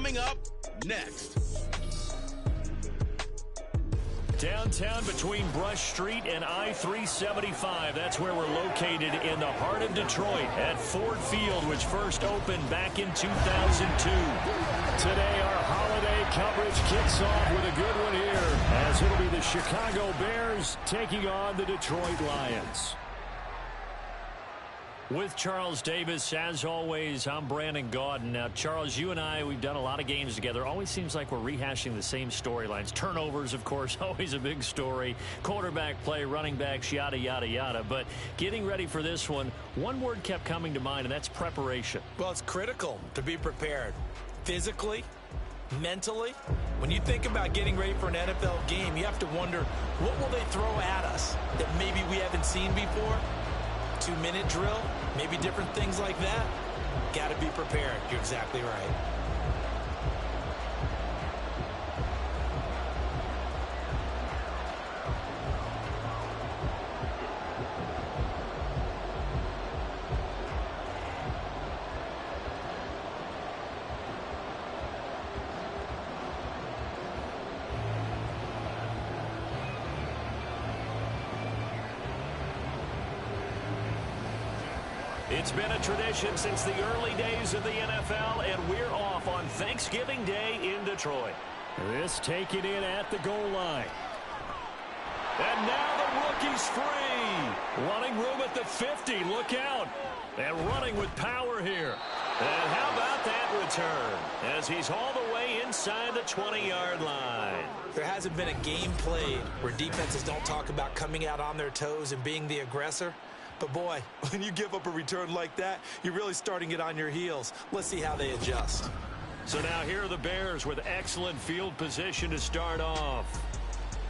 Coming up next. Downtown between Brush Street and I-375. That's where we're located in the heart of Detroit at Ford Field, which first opened back in 2002. Today, our holiday coverage kicks off with a good one here, as it'll be the Chicago Bears taking on the Detroit Lions. With Charles Davis, as always, I'm Brandon Gaudin. Now, Charles, you and I, we've done a lot of games together. Always seems like we're rehashing the same storylines. Turnovers, of course, always a big story. Quarterback play, running backs, yada, yada, yada. But getting ready for this one word kept coming to mind, and that's preparation. Well, it's critical to be prepared. Physically, mentally. When you think about getting ready for an NFL game, you have to wonder, what will they throw at us that maybe we haven't seen before? 2-minute drill, maybe different things like that. Got to be prepared. You're exactly right. It's been a tradition since the early days of the NFL, and we're off on Thanksgiving Day in Detroit. This taken in at the goal line. And now the rookie's free. Running room at the 50. Look out. And running with power here. And how about that return? As he's all the way inside the 20-yard line. There hasn't been a game played where defenses don't talk about coming out on their toes and being the aggressor. But, boy, when you give up a return like that, you're really starting it on your heels. Let's see how they adjust. So now here are the Bears with excellent field position to start off.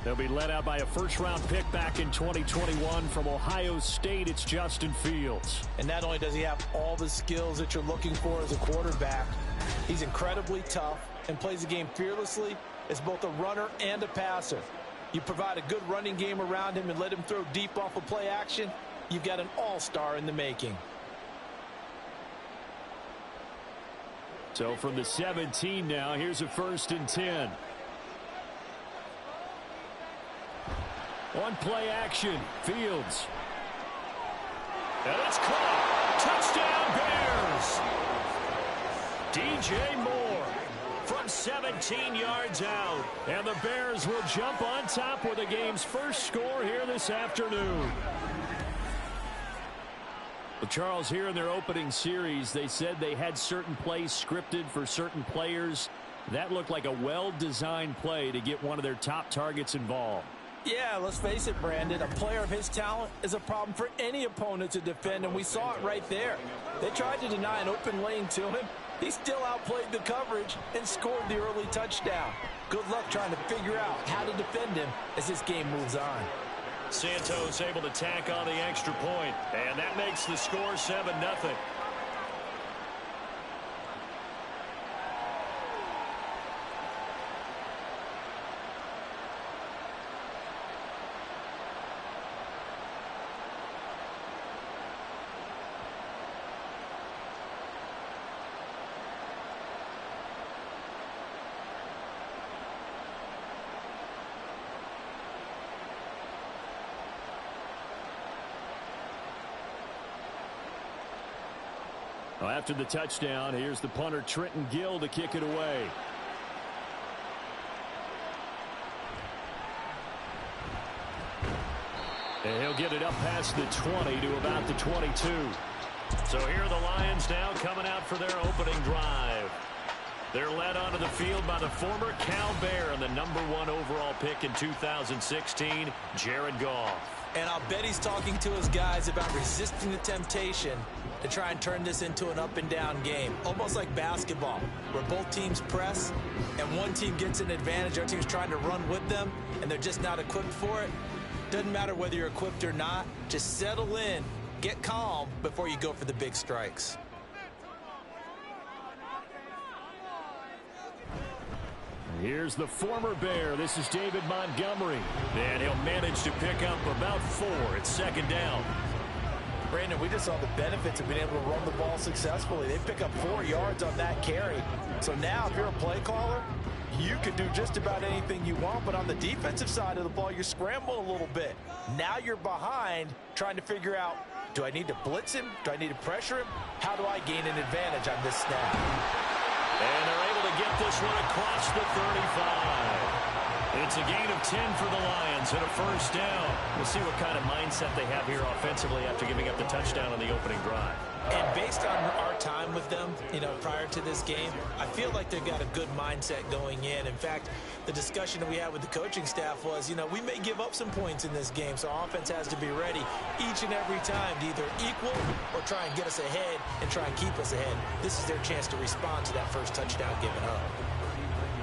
They'll be led out by a first-round pick back in 2021 from Ohio State. It's Justin Fields. And not only does he have all the skills that you're looking for as a quarterback, he's incredibly tough and plays the game fearlessly as both a runner and a passer. You provide a good running game around him and let him throw deep off of play action, you've got an all-star in the making. So from the 17 now, here's a 1st and 10. On play action, Fields. And it's caught. Touchdown, Bears. DJ Moore from 17 yards out. And the Bears will jump on top with the game's first score here this afternoon. Well, Charles, here in their opening series, they said they had certain plays scripted for certain players. That looked like a well-designed play to get one of their top targets involved. Yeah, let's face it, Brandon. A player of his talent is a problem for any opponent to defend, and we saw it right there. They tried to deny an open lane to him. He still outplayed the coverage and scored the early touchdown. Good luck trying to figure out how to defend him as this game moves on. Santos able to tack on the extra point, and that makes the score 7-0. Well, after the touchdown, here's the punter Trenton Gill to kick it away. And he'll get it up past the 20 to about the 22. So here are the Lions now coming out for their opening drive. They're led onto the field by the former Cal Bear and the #1 overall pick in 2016, Jared Goff. And I'll bet he's talking to his guys about resisting the temptation to try and turn this into an up-and-down game. Almost like basketball, where both teams press, and one team gets an advantage, our team's trying to run with them, and they're just not equipped for it. Doesn't matter whether you're equipped or not. Just settle in, get calm before you go for the big strikes. Here's the former Bear. This is David Montgomery. And he'll manage to pick up about 4 at 2nd down. Brandon, we just saw the benefits of being able to run the ball successfully. They pick up 4 yards on that carry. So now if you're a play caller, you can do just about anything you want, but on the defensive side of the ball, you scramble a little bit. Now you're behind trying to figure out, do I need to blitz him? Do I need to pressure him? How do I gain an advantage on this snap? And they're able to get this one across the 35. It's a gain of 10 for the Lions and a first down. We'll see what kind of mindset they have here offensively after giving up the touchdown on the opening drive. And based on our time with them, prior to this game, I feel like they've got a good mindset going in. In fact, the discussion that we had with the coaching staff was, we may give up some points in this game, so our offense has to be ready each and every time to either equal or try and get us ahead and try and keep us ahead. This is their chance to respond to that first touchdown given up.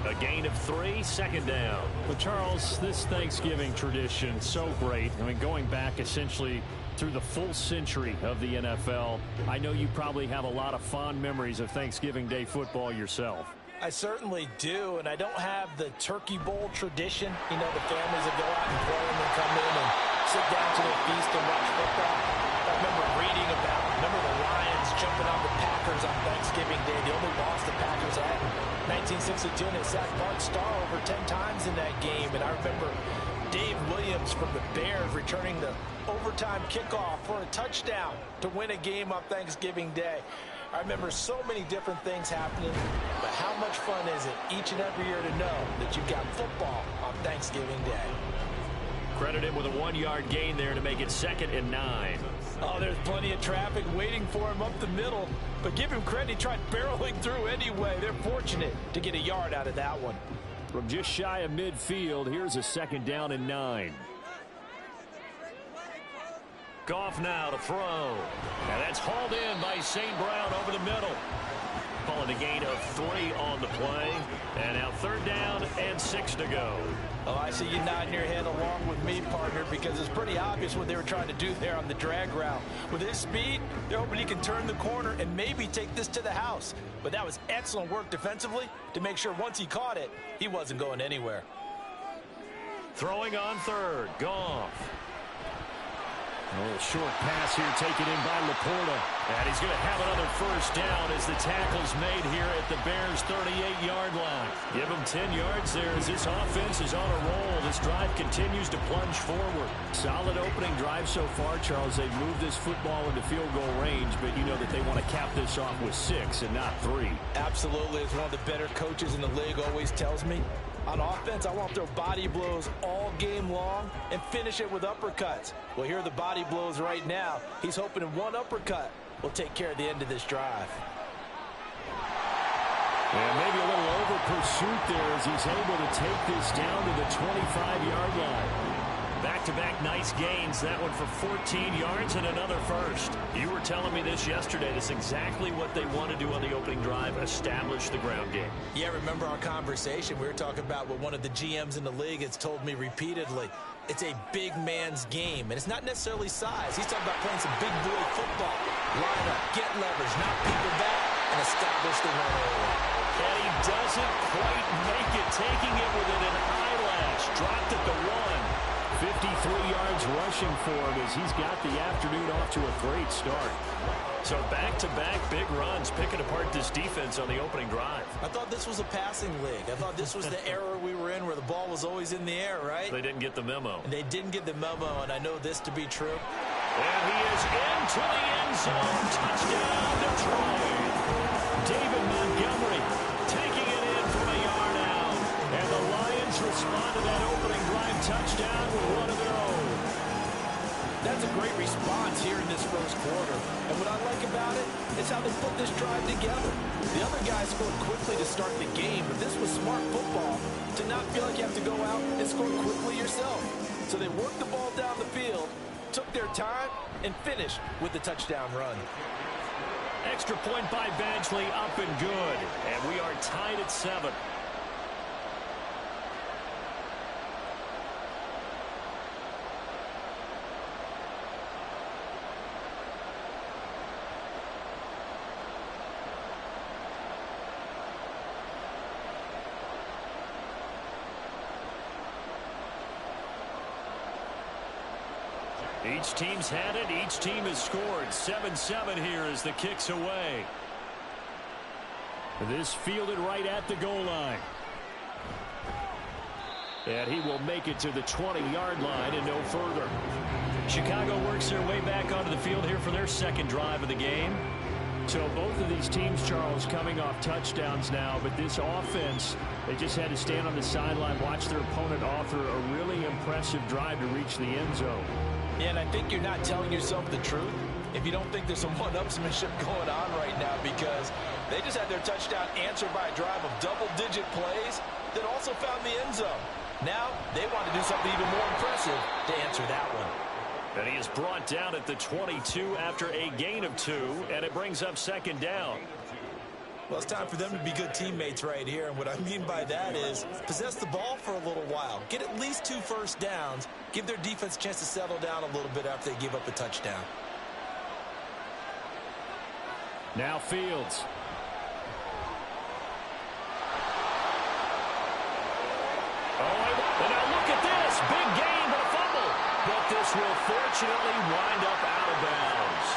A gain of 3, second down. But Charles, this Thanksgiving tradition, so great. I mean, going back essentially through the full century of the NFL, I know you probably have a lot of fond memories of Thanksgiving Day football yourself. I certainly do, and I don't have the turkey bowl tradition. The families that go out and play and then come in and sit down to their feast and watch football. I remember reading about, the Lions jumping on the Packers on Thanksgiving Day. The only loss the Packers had in 1962, and they sacked Bart Starr over 10 times in that game. And I remember Dave Williams from the Bears returning the overtime kickoff for a touchdown to win a game on Thanksgiving Day. I remember so many different things happening, but how much fun is it each and every year to know that you've got football on Thanksgiving Day? Credit him with a 1-yard gain there to make it 2nd and 9. Oh, there's plenty of traffic waiting for him up the middle, but give him credit, he tried barreling through anyway. They're fortunate to get a yard out of that one. From just shy of midfield, here's a 2nd down and 9. Goff now to throw. And that's hauled in by St. Brown over the middle. Calling a gain of 3 on the play. And now 3rd down and 6 to go. Oh, I see you nodding your head along with me, partner, because it's pretty obvious what they were trying to do there on the drag route. With his speed, they're hoping he can turn the corner and maybe take this to the house. But that was excellent work defensively to make sure once he caught it, he wasn't going anywhere. Throwing on 3rd, Goff. A little short pass here taken in by Laporta. And he's going to have another first down as the tackle's made here at the Bears' 38-yard line. Give him 10 yards there as this offense is on a roll. This drive continues to plunge forward. Solid opening drive so far, Charles. They've moved this football into field goal range, but you know that they want to cap this off with 6 and not 3. Absolutely. As one of the better coaches in the league always tells me, on offense, I want to throw body blows all game long and finish it with uppercuts. Well, here are the body blows right now. He's hoping in one uppercut will take care of the end of this drive. And maybe a little over pursuit there as he's able to take this down to the 25-yard line. Back-to-back nice gains. That one for 14 yards and another first. You were telling me this yesterday. This is exactly what they want to do on the opening drive, establish the ground game. Yeah, remember our conversation? We were talking about what one of the GMs in the league has told me repeatedly. It's a big man's game, and it's not necessarily size. He's talking about playing some big boy football. Line up, get leverage, knock people back, and establish the run early. And he doesn't quite make it, taking it within an eyelash. Dropped at the 1. 53 yards rushing for him as he's got the afternoon off to a great start. So back-to-back big runs, picking apart this defense on the opening drive. I thought this was a passing league. I thought this was the era we were in where the ball was always in the air, right? They didn't get the memo. And they didn't get the memo, and I know this to be true. And he is into the end zone. Touchdown, Detroit. David Montgomery taking it in from a yard out. And the Lions respond to that opening drive touchdown with one of their own. That's a great response here in this first quarter. And what I like about it is how they put this drive together. The other guys scored quickly to start the game, but this was smart football to not feel like you have to go out and score quickly yourself. So they worked the ball down the field, took their time, and finished with the touchdown run. Extra point by Badgley, up and good. And we are tied at 7. Each team's had it. Each team has scored. 7-7 here as the kick's away. This fielded right at the goal line. And he will make it to the 20-yard line and no further. Chicago works their way back onto the field here for their second drive of the game. So both of these teams, Charles, coming off touchdowns now, but this offense, they just had to stand on the sideline, watch their opponent author a really impressive drive to reach the end zone. Yeah, and I think you're not telling yourself the truth if you don't think there's some one-upsmanship going on right now, because they just had their touchdown answered by a drive of double-digit plays that also found the end zone. Now they want to do something even more impressive to answer that one. And he is brought down at the 22 after a gain of 2, and it brings up second down. Well, it's time for them to be good teammates right here, and what I mean by that is possess the ball for a little while, get at least 2 first downs, give their defense a chance to settle down a little bit after they give up a touchdown. Now Fields. And now look at this. Big gain, but a fumble. But this will fortunately wind up out of bounds.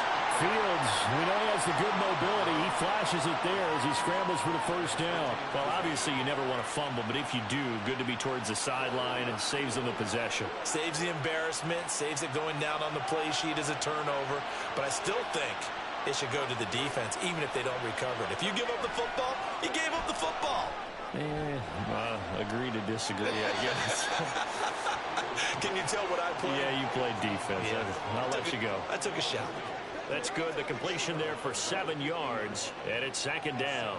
Fields, we know he has the good mobility. He flashes it there as he scrambles for the first down. Well, obviously you never want to fumble, but if you do, good to be towards the sideline and saves them the possession. Saves the embarrassment, saves it going down on the play sheet as a turnover. But I still think it should go to the defense, even if they don't recover it. If you give up the football, you gave up the football. Agree to disagree, I guess. Can you tell what I played? Yeah, you played defense. Yeah. I'll let you go. I took a shot. That's good. The completion there for 7 yards, and it's second down.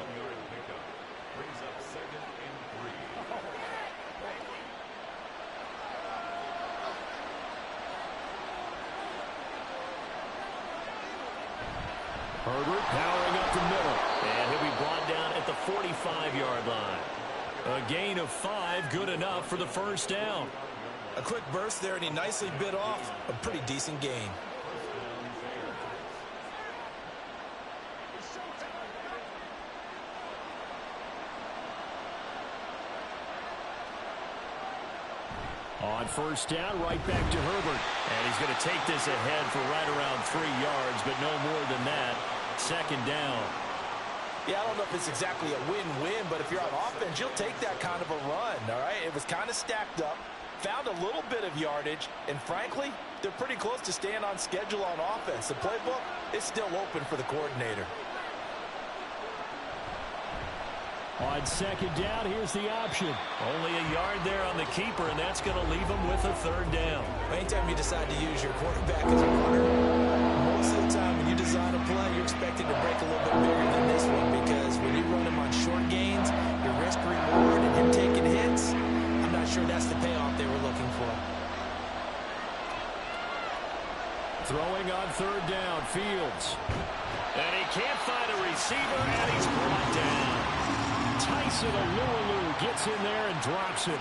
Herbert powering up the middle, and he'll be brought down at the 45-yard line. A gain of 5, good enough for the first down. A quick burst there, and he nicely bit off a pretty decent gain. On first down, right back to Herbert. And he's going to take this ahead for right around 3 yards, but no more than that. Second down. Yeah, I don't know if it's exactly a win-win, but if you're on offense, you'll take that kind of a run, all right? It was kind of stacked up, found a little bit of yardage, and frankly, they're pretty close to staying on schedule on offense. The playbook is still open for the coordinator. On second down, here's the option. Only a yard there on the keeper, and that's going to leave him with a third down. Anytime you decide to use your quarterback as a runner, most of the time when you design a play, you're expected to break a little bit bigger than this one, because when you run him on short gains, your risk-reward and him taking hits, I'm not sure that's the payoff they were looking for. Throwing on third down, Fields. And he can't find a receiver, and he's brought down. Tyson Alualu gets in there and drops it.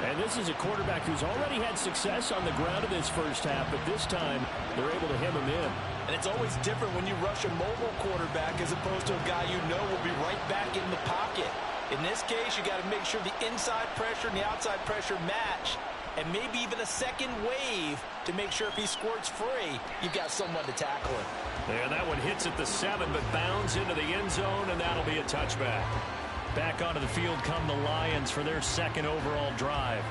And this is a quarterback who's already had success on the ground in this first half, but this time they're able to hem him in. And it's always different when you rush a mobile quarterback as opposed to a guy you know will be right back in the pocket. In this case, you got to make sure the inside pressure and the outside pressure match, and maybe even a second wave to make sure if he squirts free, you've got someone to tackle him. And that one hits at the 7, but bounds into the end zone, and that'll be a touchback. Back onto the field come the Lions for their second overall drive.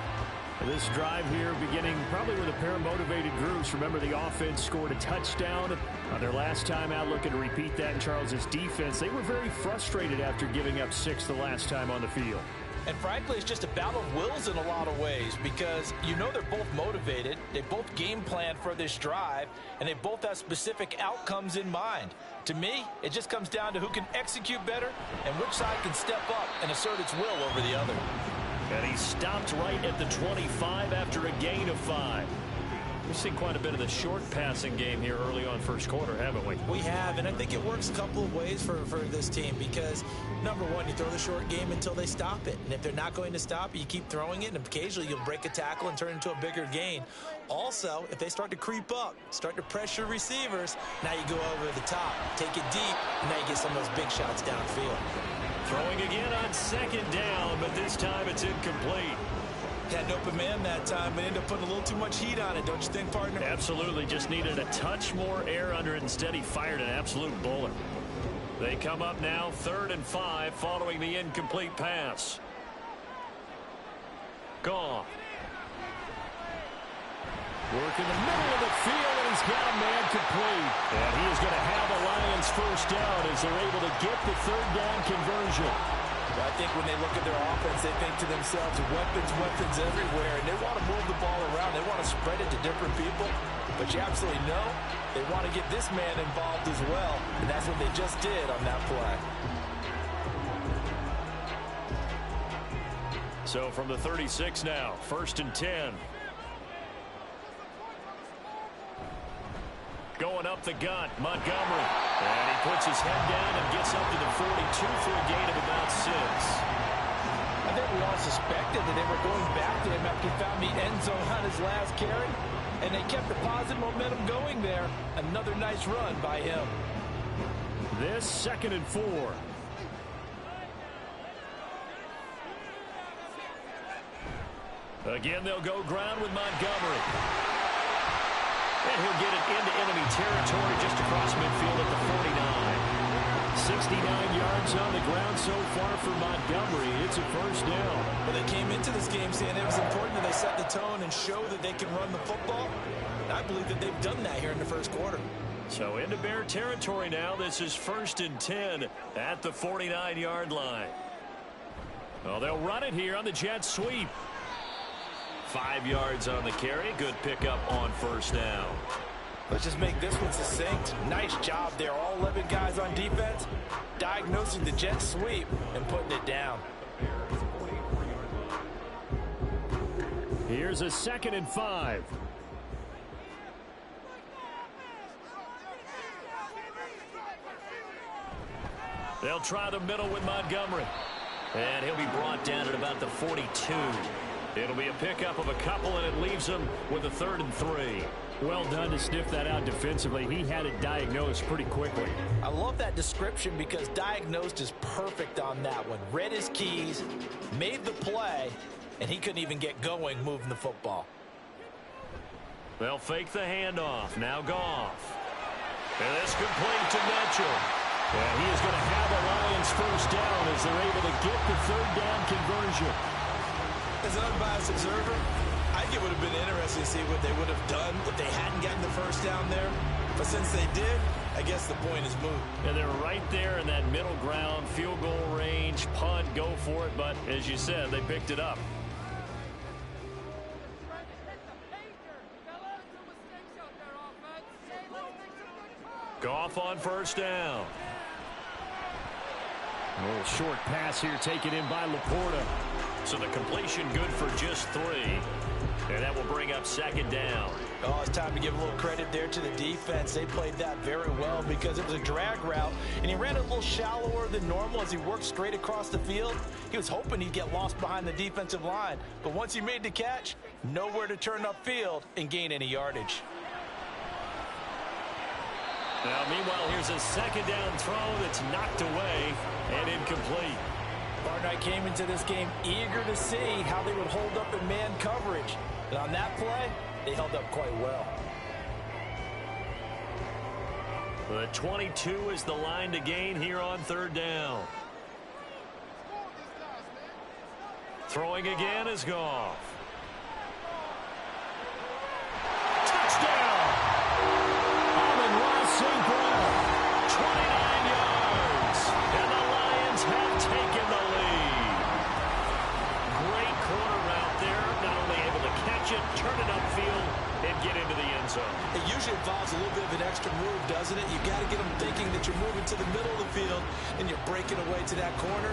This drive here beginning probably with a pair of motivated groups. Remember, the offense scored a touchdown on their last time out. Looking to repeat that in Charles's defense. They were very frustrated after giving up 6 the last time on the field. And frankly, it's just a battle of wills in a lot of ways, because you know they're both motivated, they both game plan for this drive, and they both have specific outcomes in mind. To me, it just comes down to who can execute better and which side can step up and assert its will over the other. And he stopped right at the 25 after a gain of 5. We've seen quite a bit of the short passing game here early on first quarter, haven't we? We have, and I think it works a couple of ways for this team, because, number one, you throw the short game until they stop it. And if they're not going to stop it, you keep throwing it, and occasionally you'll break a tackle and turn it into a bigger gain. Also, if they start to creep up, start to pressure receivers, now you go over the top, take it deep, and now you get some of those big shots downfield. Throwing again on second down, but this time it's incomplete. Had an open man that time, but ended up putting a little too much heat on it, don't you think, partner? Absolutely. Just needed a touch more air under it. Instead, he fired an absolute bullet. They come up now 3rd and 5 following the incomplete pass. Goff. Work in the middle of the field, and he's got a man complete. And he is going to have a Lions first down as they're able to get the 3rd down conversion. I think when they look at their offense, they think to themselves, weapons everywhere, and they want to move the ball around. They want to spread it to different people. But you absolutely know they want to get this man involved as well, and that's what they just did on that play. So from the 36 now, 1st and 10. Going up the gut, Montgomery. And he puts his head down and gets up to the 42 for a gain of about 6. I think we all suspected that they were going back to him after he found the end zone on his last carry. And they kept the positive momentum going there. Another nice run by him. This 2nd and 4. Again, they'll go ground with Montgomery. And he'll get it into enemy territory just across midfield at the 49. 69 yards on the ground so far for Montgomery. It's a first down. Well, they came into this game saying it was important that they set the tone and show that they can run the football. And I believe that they've done that here in the first quarter. So into Bear territory now. This is 1st and 10 at the 49-yard line. Well, they'll run it here on the jet sweep. 5 yards on the carry. Good pickup on first down. Let's just make this one succinct. Nice job there. All 11 guys on defense diagnosing the jet sweep and putting it down. Here's a 2nd and 5. They'll try the middle with Montgomery. And he'll be brought down at about the 42. It'll be a pickup of a couple, and it leaves him with a 3rd and 3. Well done to sniff that out defensively. He had it diagnosed pretty quickly. I love that description because diagnosed is perfect on that one. Read his keys, made the play, and he couldn't even get going moving the football. They'll fake the handoff. Now Goff. And this complete to Mitchell. And he is going to have a Lions first down as they're able to get the 3rd down conversion. As an unbiased observer, I think it would have been interesting to see what they would have done if they hadn't gotten the first down there. But since they did, I guess the point is moot. And they're right there in that middle ground, field goal range, punt, go for it. But as you said, they picked it up. Goff on first down. A little short pass here taken in by Laporta. So the completion good for just 3. And that will bring up 2nd down. Oh, it's time to give a little credit there to the defense. They played that very well because it was a drag route, and he ran a little shallower than normal as he worked straight across the field. He was hoping he'd get lost behind the defensive line, but once he made the catch, nowhere to turn upfield and gain any yardage. Now, meanwhile, here's a 2nd down throw that's knocked away and incomplete. Barnett came into this game eager to see how they would hold up in man coverage. And on that play, they held up quite well. The 22 is the line to gain here on 3rd down. Throwing again is Goff. Touchdown! Amon-Ra St. Brown, 29 yards, and the Lions have taken the lead. Great corner route there, not only able to catch it, turn it upfield, and get into the end zone. It usually involves a little bit of an extra move, doesn't it? You've got to get them thinking that you're moving to the middle of the field, and you're breaking away to that corner.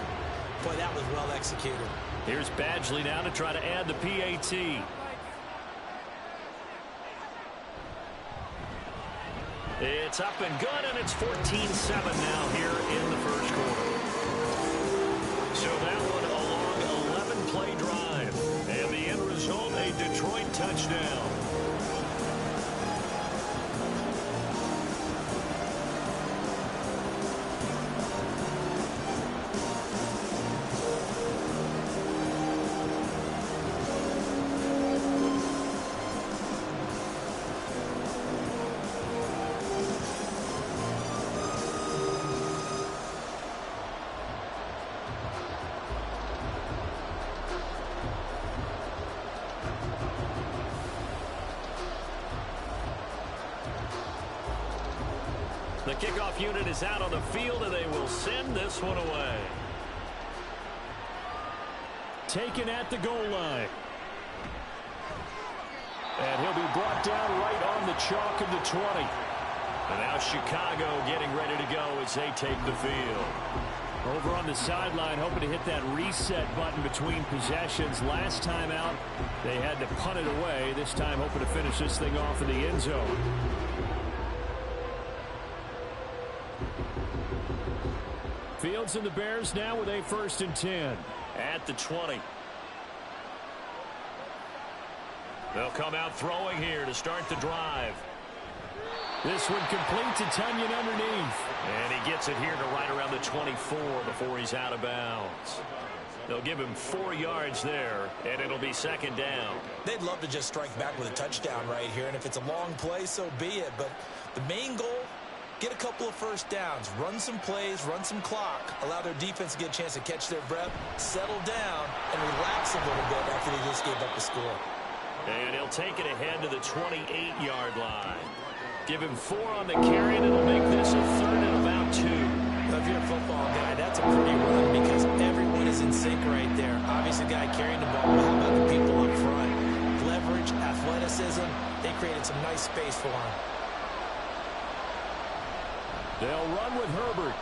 Boy, that was well executed. Here's Badgley now to try to add the PAT. It's up and good, and it's 14-7 now here in the first quarter. So that one a long 11-play drive, and the end result, a Detroit touchdown. The kickoff unit is out on the field, and they will send this one away. Taken at the goal line. And he'll be brought down right on the chalk of the 20. And now Chicago getting ready to go as they take the field. Over on the sideline, hoping to hit that reset button between possessions. Last time out, they had to punt it away. This time, hoping to finish this thing off in the end zone. Fields and the Bears now with a 1st and 10. At the 20. They'll come out throwing here to start the drive. This one complete to Tunyon underneath. And he gets it here to right around the 24 before he's out of bounds. They'll give him 4 yards there, and it'll be 2nd down. They'd love to just strike back with a touchdown right here, and if it's a long play, so be it. But the main goal, get a couple of 1st downs, run some plays, run some clock, allow their defense to get a chance to catch their breath, settle down, and relax a little bit after they just gave up the score. And he'll take it ahead to the 28-yard line. Give him 4 on the carry, and it'll make this a 3rd and about 2. If you're a football guy, that's a pretty run because everyone is in sync right there. Obviously, the guy carrying the ball, but how about the people up front? Leverage, athleticism, they created some nice space for him. They'll run with Herbert.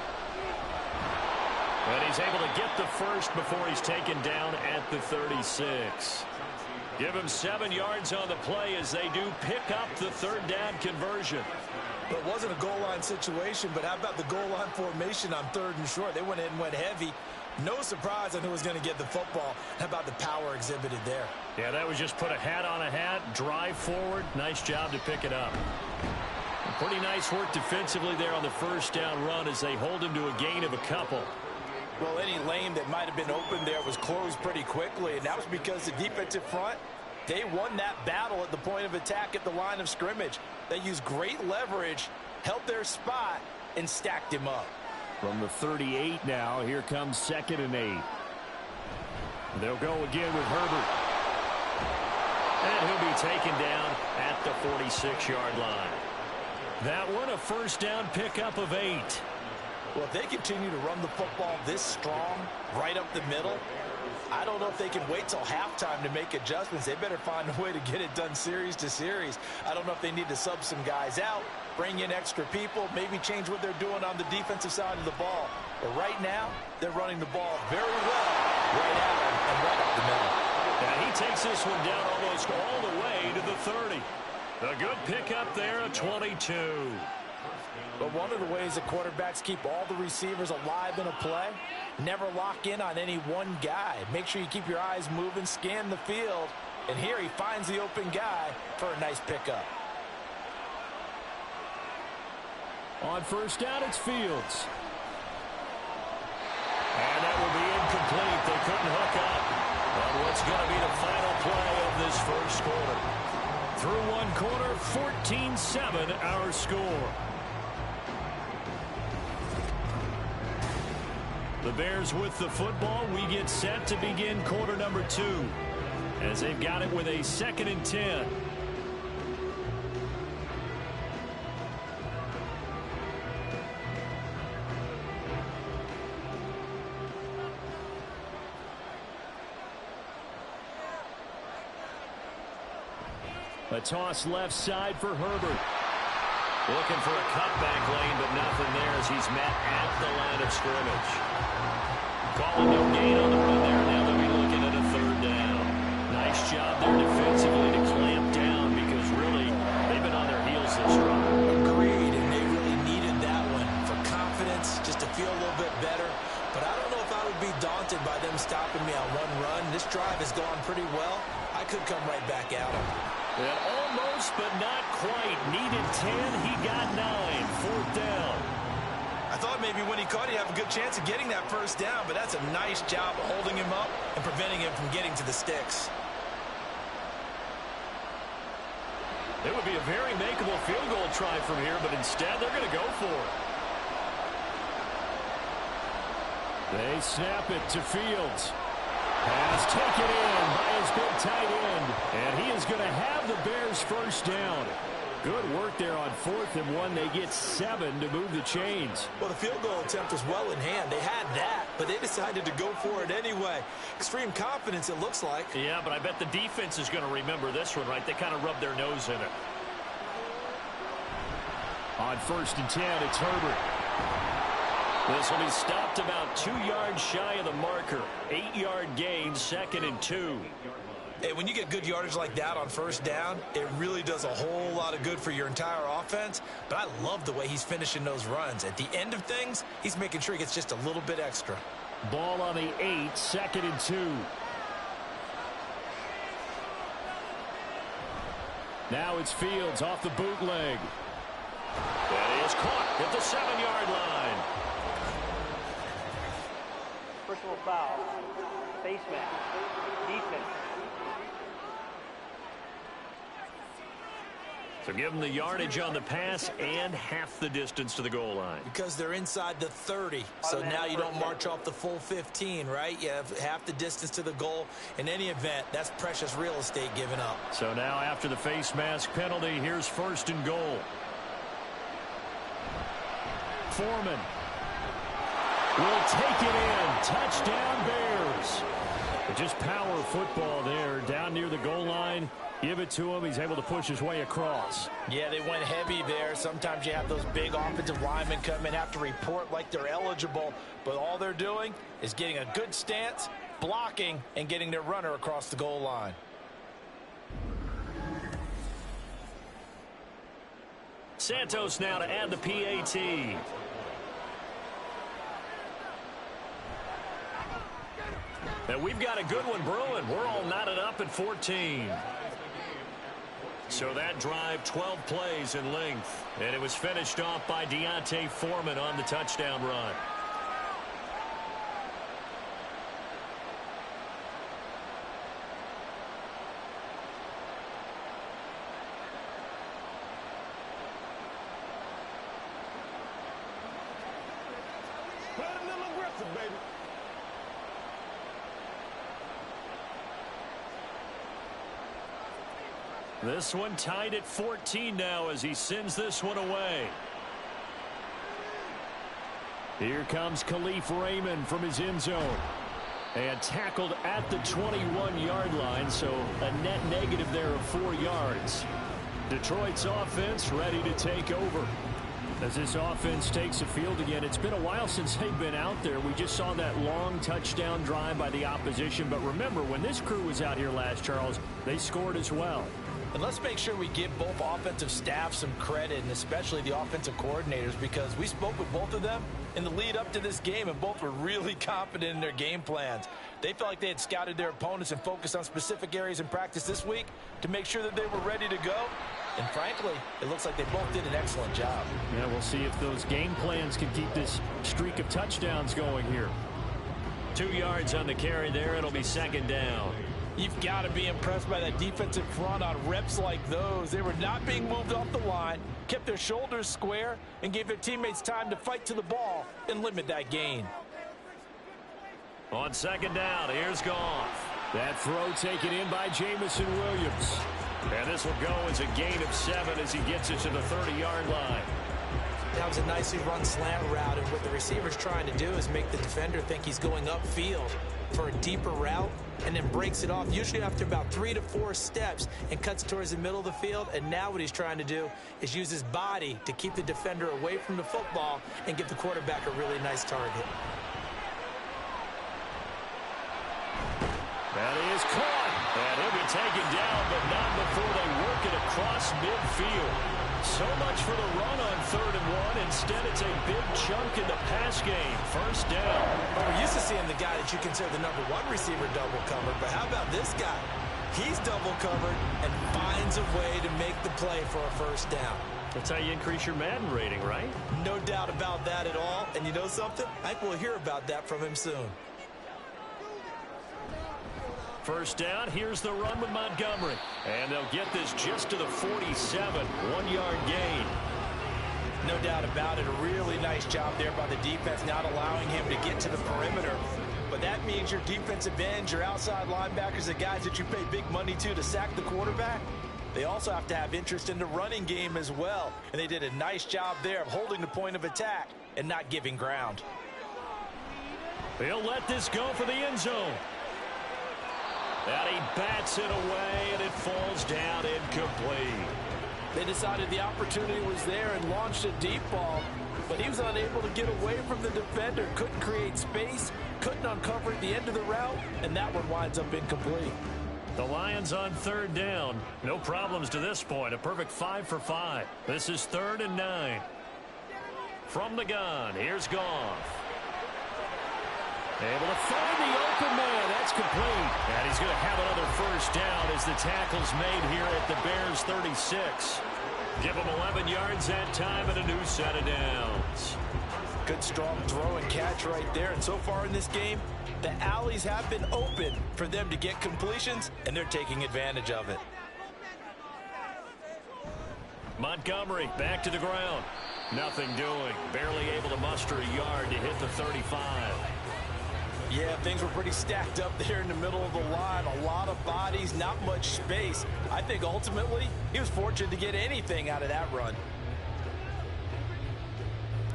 And he's able to get the 1st before he's taken down at the 36. Give him 7 yards on the play as they do pick up the 3rd down conversion. Well, it wasn't a goal line situation, but how about the goal line formation on 3rd and short? They went in and went heavy. No surprise on who was going to get the football. How about the power exhibited there? Yeah, that was just put a hat on a hat, drive forward. Nice job to pick it up. Pretty nice work defensively there on the 1st down run as they hold him to a gain of a couple. Well, any lane that might have been open there was closed pretty quickly, and that was because the defensive front, they won that battle at the point of attack at the line of scrimmage. They used great leverage, held their spot, and stacked him up. From the 38 now, here comes 2nd and 8. They'll go again with Herbert. And he'll be taken down at the 46-yard line. That one a 1st down pickup of 8. Well, if they continue to run the football this strong, right up the middle, I don't know if they can wait till halftime to make adjustments. They better find a way to get it done series to series. I don't know if they need to sub some guys out, bring in extra people, maybe change what they're doing on the defensive side of the ball. But right now, they're running the ball very well right at them and right up the middle. And he takes this one down almost all the way to the 30. A good pickup there at 22. But one of the ways that quarterbacks keep all the receivers alive in a play, never lock in on any one guy. Make sure you keep your eyes moving, scan the field, and here he finds the open guy for a nice pickup. On 1st down, it's Fields. And that will be incomplete. They couldn't hook up on what's going to be the final play of this 1st quarter. Through 1 quarter, 14-7 our score. The Bears with the football. We get set to begin quarter number 2 as they've got it with a 2nd and 10. A toss left side for Herbert. Looking for a cutback lane, but nothing there as he's met at the line of scrimmage. Calling no gain on the run there. Now they'll be looking at a 3rd down. Nice job there defensively to clamp down because really they've been on their heels this run. Agreed, and they really needed that one for confidence, just to feel a little bit better. But I don't know if I would be daunted by them stopping me on one run. This drive has gone pretty well. I could come right back at them. And almost, but not quite. Needed 10. He got 9. 4th down. I thought maybe when he caught it, he'd have a good chance of getting that 1st down, but that's a nice job of holding him up and preventing him from getting to the sticks. It would be a very makeable field goal try from here, but instead they're going to go for it. They snap it to Fields. Pass taken in by his big tight end. And he is going to have the Bears 1st down. Good work there on 4th and 1. They get 7 to move the chains. Well, the field goal attempt was well in hand. They had that, but they decided to go for it anyway. Extreme confidence, it looks like. Yeah, but I bet the defense is going to remember this one, right? They kind of rubbed their nose in it. On 1st and 10, it's Herbert. This will be stopped about 2 yards shy of the marker. 8-yard gain, 2nd and 2. Hey, when you get good yardage like that on 1st down, it really does a whole lot of good for your entire offense. But I love the way he's finishing those runs. At the end of things, he's making sure he gets just a little bit extra. Ball on the 8, 2nd and 2. Now it's Fields off the bootleg. That is caught at the 7-yard line. Personal foul. Face mask. Defense. So give them the yardage on the pass and half the distance to the goal line. Because they're inside the 30. So now you don't march off the full 15, right? You have half the distance to the goal. In any event, that's precious real estate given up. So now after the face mask penalty, here's 1st and goal. Foreman will take it in. Touchdown, Bears. Just power football there down near the goal line. Give it to him. He's able to push his way across. Yeah, they went heavy there. Sometimes you have those big offensive linemen come in, have to report like they're eligible, but all they're doing is getting a good stance, blocking, and getting their runner across the goal line. Santos now to add the PAT. And we've got a good one brewing. We're all knotted up at 14. So that drive, 12 plays in length. And it was finished off by Deontay Foreman on the touchdown run. This one tied at 14 now as he sends this one away. Here comes Khalif Raymond from his end zone. And tackled at the 21-yard line, so a net negative there of 4 yards. Detroit's offense ready to take over. As this offense takes the field again, it's been a while since they've been out there. We just saw that long touchdown drive by the opposition. But remember, when this crew was out here last, Charles, they scored as well. And let's make sure we give both offensive staff some credit, and especially the offensive coordinators, because we spoke with both of them in the lead up to this game, and both were really confident in their game plans. They felt like they had scouted their opponents and focused on specific areas in practice this week to make sure that they were ready to go. And frankly, it looks like they both did an excellent job. Yeah, we'll see if those game plans can keep this streak of touchdowns going here. 2 yards on the carry there. It'll be 2nd down. You've got to be impressed by that defensive front on reps like those. They were not being moved off the line, kept their shoulders square, and gave their teammates time to fight to the ball and limit that gain. On 2nd down, here's Goff. That throw taken in by Jamison Williams. And this will go as a gain of 7 as he gets it to the 30-yard line. That was a nicely run slant route, and what the receiver's trying to do is make the defender think he's going upfield for a deeper route and then breaks it off, usually after about 3 to 4 steps, and cuts towards the middle of the field. And now what he's trying to do is use his body to keep the defender away from the football and give the quarterback a really nice target. That is caught. And he'll be taken down, but not before they work it across midfield. So much for the run on 3rd and 1. Instead, it's a big chunk in the pass game. 1st down. Well, we're used to seeing the guy that you consider the #1 receiver double covered, but how about this guy? He's double covered and finds a way to make the play for a 1st down. That's how you increase your Madden rating, right? No doubt about that at all. And you know something? I think we'll hear about that from him soon. 1st down, here's the run with Montgomery. And they'll get this just to the 47, 1-yard gain. No doubt about it, a really nice job there by the defense, not allowing him to get to the perimeter. But that means your defensive ends, your outside linebackers, the guys that you pay big money to sack the quarterback, They also have to have interest in the running game as well. And they did a nice job there of holding the point of attack and not giving ground. He'll let this go for the end zone. And he bats it away, and it falls down incomplete. They decided the opportunity was there and launched a deep ball, but he was unable to get away from the defender, couldn't create space, couldn't uncover at the end of the route, and that one winds up incomplete. The Lions on third down. No problems to this point. A perfect 5 for 5. This is 3rd and 9. From the gun, here's Goff. Able to find the open man. That's complete. And he's going to have another first down as the tackle's made here at the Bears 36. Give him 11 yards that time and a new set of downs. Good strong throw and catch right there. And so far in this game, the alleys have been open for them to get completions, and they're taking advantage of it. Montgomery back to the ground. Nothing doing. Barely able to muster a yard to hit the 35. Yeah, things were pretty stacked up there in the middle of the line. A lot of bodies, not much space. I think ultimately he was fortunate to get anything out of that run.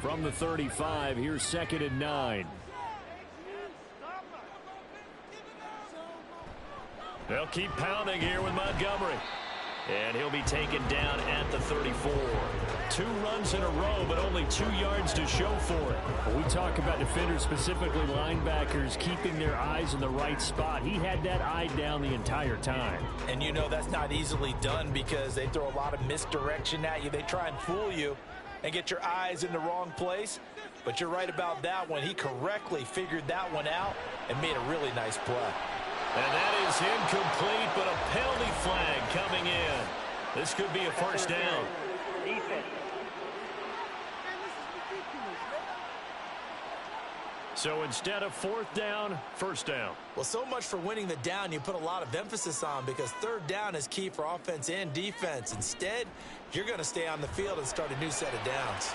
From the 35, here's 2nd and 9. They'll keep pounding here with Montgomery. And he'll be taken down at the 34. 2 runs in a row, but only 2 yards to show for it. When we talk about defenders, specifically linebackers, keeping their eyes in the right spot, he had that eye down the entire time. And you know that's not easily done because they throw a lot of misdirection at you. They try and fool you and get your eyes in the wrong place. But you're right about that one. He correctly figured that one out and made a really nice play. And that is incomplete, but a penalty flag coming in. This could be a first down. Defense. So instead of 4th down, first down. Well, so much for winning the down you put a lot of emphasis on because 3rd down is key for offense and defense. Instead, you're going to stay on the field and start a new set of downs.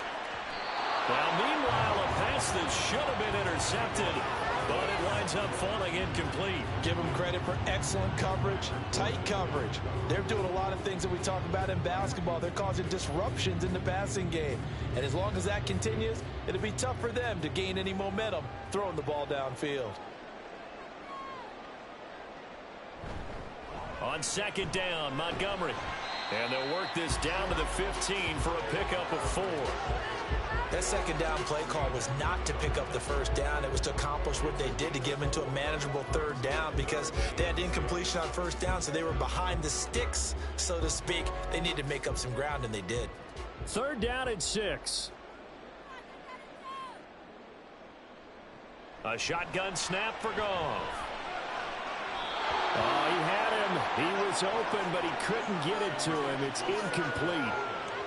Well, meanwhile, a pass that should have been intercepted, but it winds up falling incomplete. Give them credit for excellent coverage, tight coverage. They're doing a lot of things that we talk about in basketball. They're causing disruptions in the passing game. And as long as that continues, it'll be tough for them to gain any momentum throwing the ball downfield. On 2nd down, Montgomery. And they'll work this down to the 15 for a pickup of 4. That 2nd down play call was not to pick up the first down. It was to accomplish what they did to get them into a manageable 3rd down because they had incompletion on first down, so they were behind the sticks, so to speak. They needed to make up some ground, and they did. 3rd down and 6. A shotgun snap for Goff. Oh, he had him. He was open, but he couldn't get it to him. It's incomplete.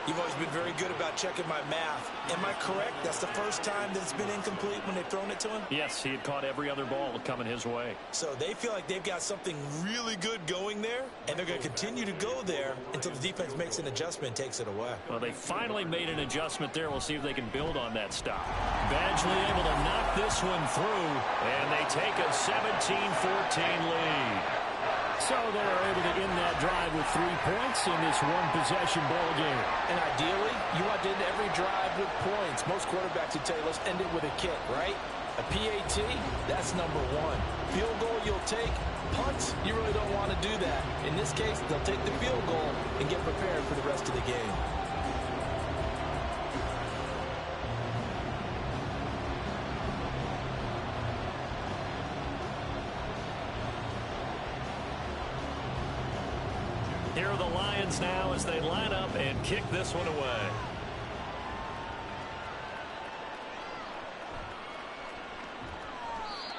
You've always been very good about checking my math. Am I correct? That's the first time that it's been incomplete when they've thrown it to him? Yes, he had caught every other ball coming his way. So they feel like they've got something really good going there, and they're going to continue to go there until the defense makes an adjustment and takes it away. Well, they finally made an adjustment there. We'll see if they can build on that stop. Badgley able to knock this one through, and they take a 17-14 lead. So they're able to end that drive with 3 points in this one-possession ball game. And ideally, you want to end every drive with points. Most quarterbacks would tell you, let's end it with a kick, right? A PAT, that's number 1. Field goal you'll take. Punts, you really don't want to do that. In this case, they'll take the field goal and get prepared for the rest of the game. Here are the Lions now as they line up and kick this one away.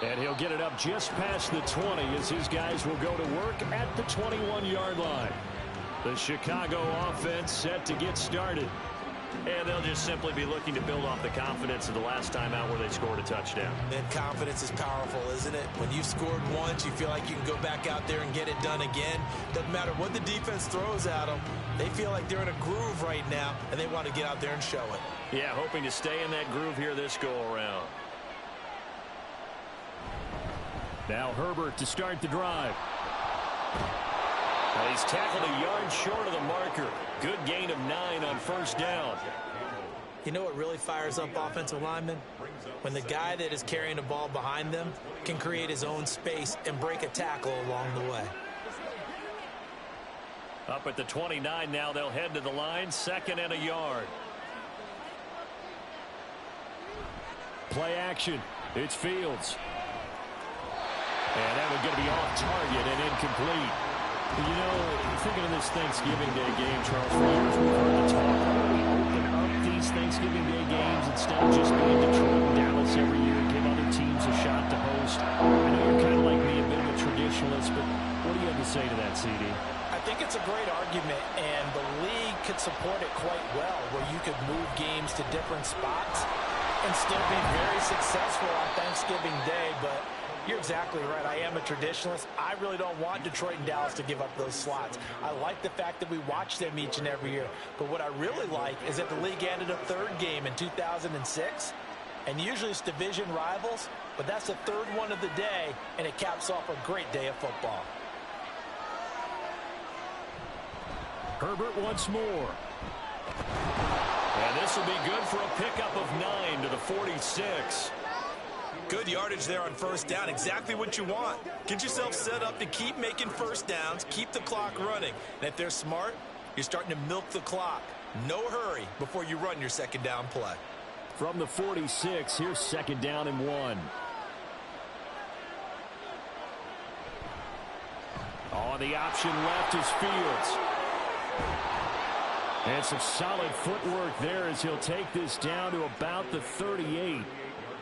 And he'll get it up just past the 20 as his guys will go to work at the 21-yard line. The Chicago offense set to get started. And they'll just simply be looking to build off the confidence of the last time out where they scored a touchdown. And confidence is powerful, isn't it? When you've scored once, you feel like you can go back out there and get it done again. Doesn't matter what the defense throws at them. They feel like they're in a groove right now, and they want to get out there and show it. Yeah, hoping to stay in that groove here this go-around. Now Herbert to start the drive. Well, he's tackled a yard short of the marker. Good gain of 9 on first down. You know what really fires up offensive linemen? When the guy that is carrying the ball behind them can create his own space and break a tackle along the way. Up at the 29 now, they'll head to the line, 2nd and a yard. Play action. It's Fields. And that one's going to be off target and incomplete. You know, thinking of this Thanksgiving Day game, Charles, for years we've heard the talk. Open up these Thanksgiving Day games instead of just being Detroit and Dallas every year. Give other teams a shot to host. I know you're kind of like me, a bit of a traditionalist, but what do you have to say to that, CD? I think it's a great argument, and the league could support it quite well, where you could move games to different spots and still be very successful on Thanksgiving Day. But you're exactly right. I am a traditionalist. I really don't want Detroit and Dallas to give up those slots. I like the fact that we watch them each and every year. But what I really like is that the league added a 3rd game in 2006. And usually it's division rivals, but that's the 3rd one of the day, and it caps off a great day of football. Herbert once more. And this will be good for a pickup of 9 to the 46. Good yardage there on first down. Exactly what you want. Get yourself set up to keep making first downs, keep the clock running. And if they're smart, you're starting to milk the clock. No hurry before you run your 2nd down play. From the 46, here's 2nd down and 1. On the option left is Fields. And some solid footwork there as he'll take this down to about the 38.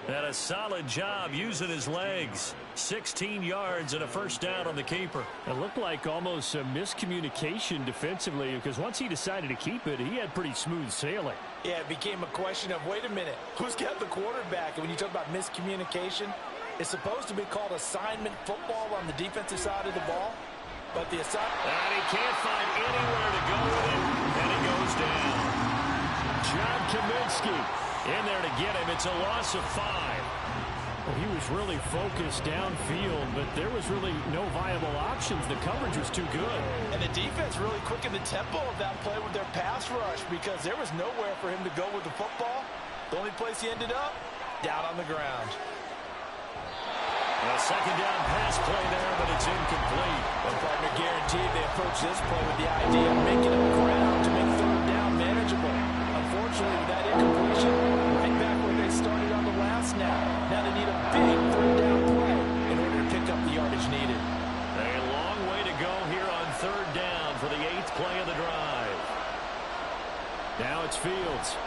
And a solid job using his legs. 16 yards and a first down on the keeper. It looked like almost a miscommunication defensively, because once he decided to keep it, he had pretty smooth sailing. Yeah, it became a question of, wait a minute, who's got the quarterback? And when you talk about miscommunication, it's supposed to be called assignment football on the defensive side of the ball. But the assignment... And he can't find anywhere to go with it, and he goes down. John Kaminsky in there to get him. It's a loss of 5. Well, he was really focused downfield, but there was really no viable options. The coverage was too good. And the defense really quickened the tempo of that play with their pass rush, because there was nowhere for him to go with the football. The only place he ended up, down on the ground. A 2nd down pass play there, but it's incomplete. Well, partner, guaranteed they approach this play with the idea of making up ground to make 3rd down manageable. Unfortunately, with that incompletion, right back where they started on the last snap. Now they need a big 3rd down play in order to pick up the yardage needed. A long way to go here on 3rd down for the 8th play of the drive. Now it's Fields.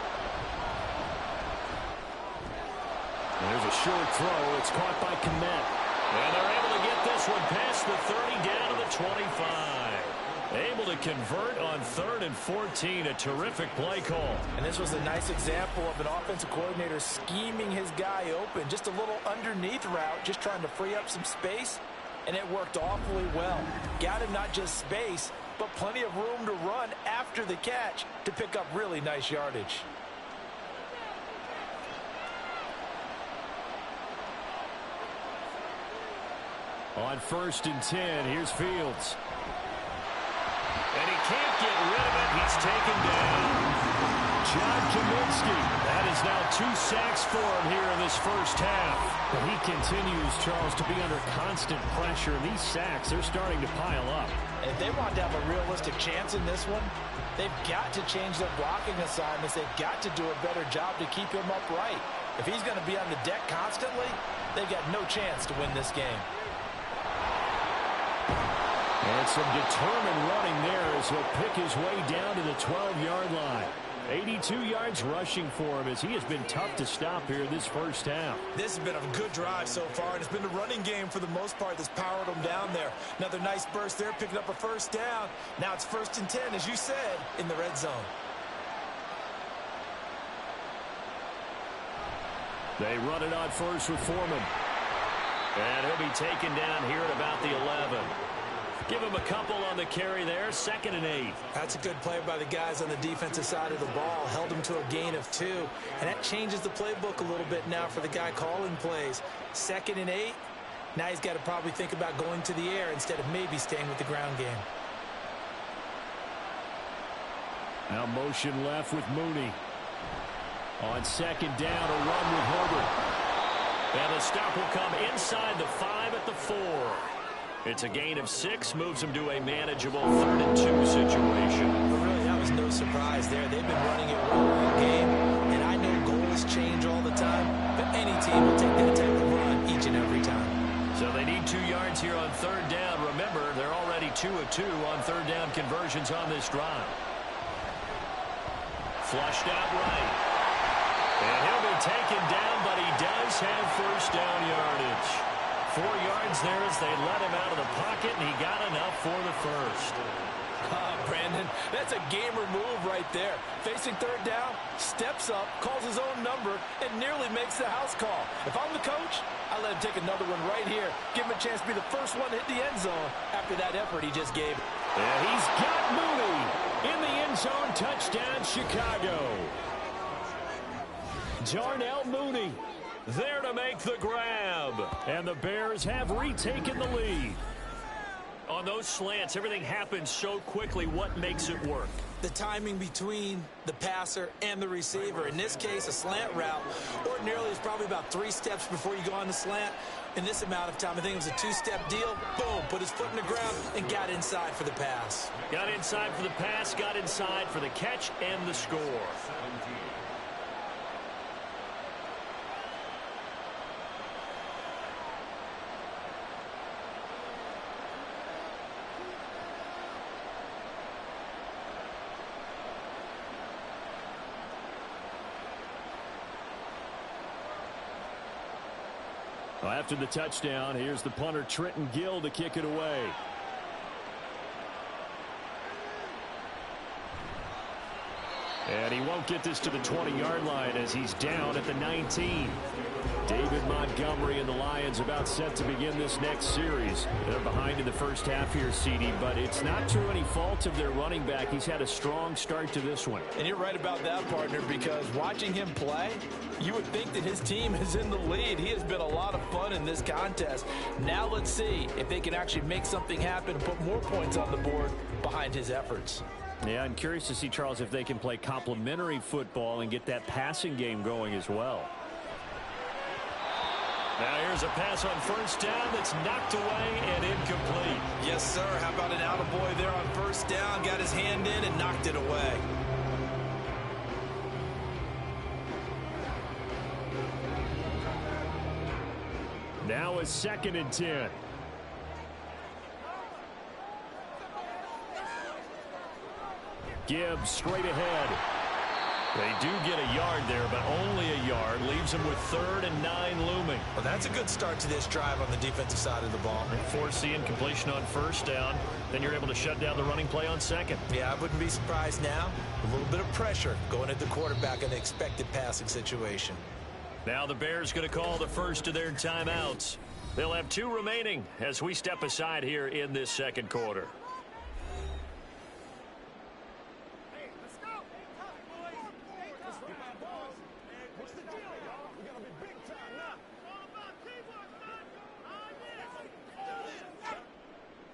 There's a short throw. It's caught by Kmet. And they're able to get this one past the 30 down to the 25. Able to convert on 3rd and 14. A terrific play call. And this was a nice example of an offensive coordinator scheming his guy open. Just a little underneath route, just trying to free up some space. And it worked awfully well. Got him not just space, but plenty of room to run after the catch to pick up really nice yardage. On 1st and 10, here's Fields. And he can't get rid of it. He's taken down. John Kaminsky. That is now 2 sacks for him here in this first half. But he continues, Charles, to be under constant pressure. And these sacks, they're starting to pile up. And if they want to have a realistic chance in this one, they've got to change their blocking assignments. They've got to do a better job to keep him upright. If he's going to be on the deck constantly, they've got no chance to win this game. And some determined running there as he'll pick his way down to the 12-yard line. 82 yards rushing for him as he has been tough to stop here this first half. This has been a good drive so far, and it's been the running game for the most part that's powered them down there. Another nice burst there, picking up a first down. Now it's 1st and 10, as you said, in the red zone. They run it on first with Foreman. And he'll be taken down here at about the 11. Give him a couple on the carry there. 2nd and 8. That's a good play by the guys on the defensive side of the ball. Held him to a gain of 2. And that changes the playbook a little bit now for the guy calling plays. 2nd and 8. Now he's got to probably think about going to the air instead of maybe staying with the ground game. Now motion left with Mooney. On second down, a run with Herbert. And the stop will come inside the 5 at the 4. It's a gain of 6, moves them to a manageable 3rd and 2 situation. But really, that was no surprise there. They've been running it well all game, and I know goals change all the time, but any team will take that type of run each and every time. So they need 2 yards here on 3rd down. Remember, they're already 2 of 2 on 3rd down conversions on this drive. Flushed out right. And he'll be taken down, but he does have 1st down yardage. 4 yards there as they let him out of the pocket, and he got enough for the 1st. Brandon, that's a gamer move right there. Facing 3rd down, steps up, calls his own number, and nearly makes the house call. If I'm the coach, I let him take another one right here. Give him a chance to be the first one to hit the end zone after that effort he just gave. And he's got Mooney in the end zone. Touchdown, Chicago. Darnell Mooney there to make the grab. And the Bears have retaken the lead. On those slants, everything happens so quickly. What makes it work? The timing between the passer and the receiver. In this case, a slant route ordinarily is probably about 3 steps before you go on the slant. In this amount of time, I think it was a 2-step deal. Boom, put his foot in the ground and got inside for the pass. Got inside for the pass, got inside for the catch and the score. Well, after the touchdown, here's the punter, Trenton Gill, to kick it away. And he won't get this to the 20-yard line as he's down at the 19. David Montgomery and the Lions about set to begin this next series. They're behind in the first half here, CD, but it's not through any fault of their running back. He's had a strong start to this one. And you're right about that, partner, because watching him play, you would think that his team is in the lead. He has been a lot of fun in this contest. Now let's see if they can actually make something happen and put more points on the board behind his efforts. Yeah, I'm curious to see, Charles, if they can play complementary football and get that passing game going as well. Now here's a pass on 1st down that's knocked away and incomplete. Yes, sir. How about an attaboy there on 1st down? Got his hand in and knocked it away. Now a 2nd and 10. Gibbs straight ahead. They do get a yard there, but only a yard. Leaves them with 3rd and 9 looming. Well, that's a good start to this drive on the defensive side of the ball. And force the incompletion on 1st down. Then you're able to shut down the running play on 2nd. Yeah, I wouldn't be surprised now. A little bit of pressure going at the quarterback in the expected passing situation. Now the Bears going to call the first of their timeouts. They'll have 2 remaining as we step aside here in this 2nd quarter.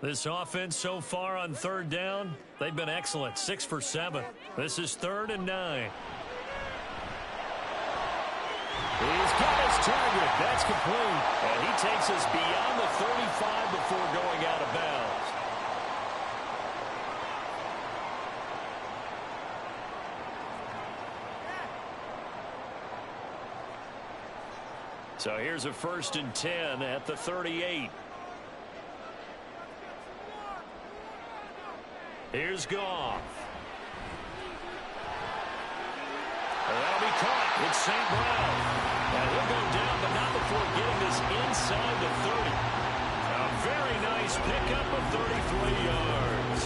This offense so far on 3rd down, they've been excellent. 6 for 7. This is 3rd and 9. He's got his target. That's complete. And he takes us beyond the 35 before going out of bounds. So here's a 1st and 10 at the 38. Here's Goff. That'll be caught. It's St. Brown. And he'll go down, but not before getting this inside the 30. A very nice pickup of 33 yards.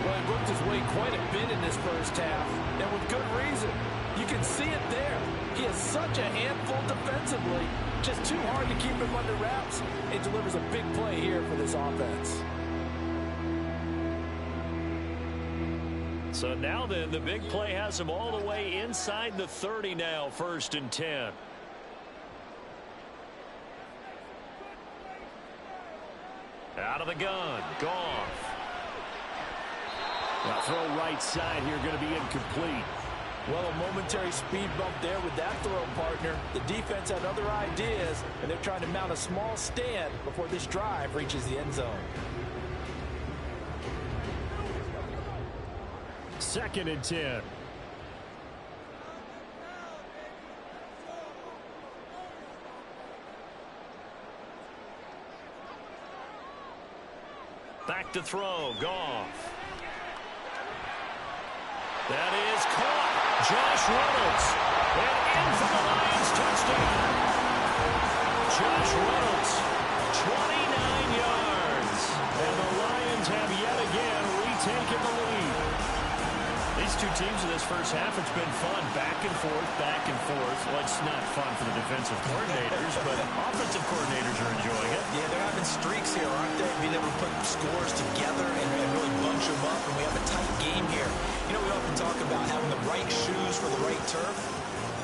Well, he worked his way quite a bit in this first half, and with good reason. You can see it there. He is such a handful defensively. Just too hard to keep him under wraps. It delivers a big play here for this offense. So now then, the big play has him all the way inside the 30 now, 1st and 10. Out of the gun, Goff. That throw right side here going to be incomplete. Well, a momentary speed bump there with that throw, partner. The defense had other ideas, and they're trying to mount a small stand before this drive reaches the end zone. 2nd and 10. Back to throw, Goff. That is caught. Josh Reynolds. And in for the Lions touchdown. Josh Reynolds, 29 yards. And the Lions have yet again retaken the lead. These two teams in this first half, it's been fun. Back and forth, back and forth. Well, it's not fun for the defensive coordinators, but offensive coordinators are enjoying it. Yeah, they're having streaks here, aren't they? Being able to put scores together and really bunch them up, and we have a tight game here. You know, we often talk about having the right shoes for the right turf.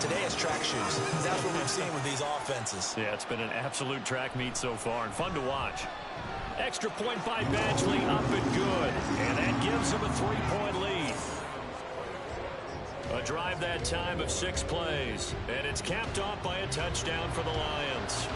Today it's track shoes. That's what we've seen with these offenses. Yeah, it's been an absolute track meet so far, and fun to watch. Extra point by Badgley, up and good. And that gives them a 3-point lead. A drive that time of 6 plays. And it's capped off by a touchdown for the Lions.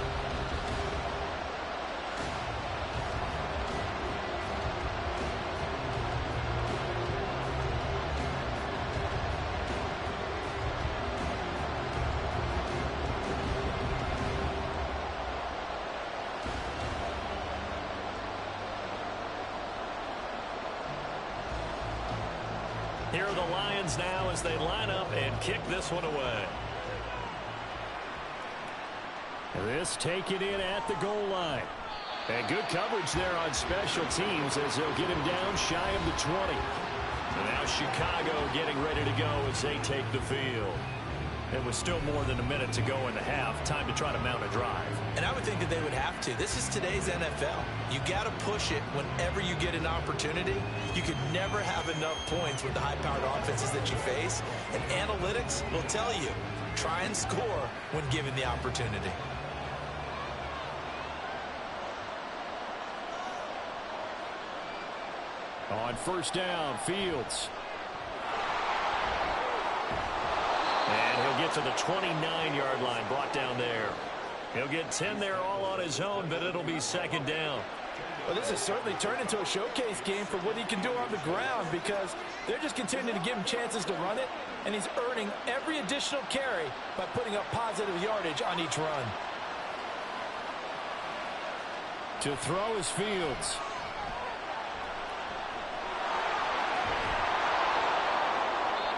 Here are the Lions now as they line up and kick this one away. This taken in at the goal line. And good coverage there on special teams as they'll get him down shy of the 20. And now Chicago getting ready to go as they take the field. It was still more than a minute to go in the half. Time to try to mount a drive. And I would think that they would have to. This is today's NFL. You got to push it whenever you get an opportunity. You could never have enough points with the high-powered offenses that you face. And analytics will tell you, try and score when given the opportunity. On first down, Fields. And he'll get to the 29-yard line, brought down there. He'll get 10 there all on his own, but it'll be 2nd down. Well, this has certainly turned into a showcase game for what he can do on the ground because they're just continuing to give him chances to run it, and he's earning every additional carry by putting up positive yardage on each run. To throw is Fields.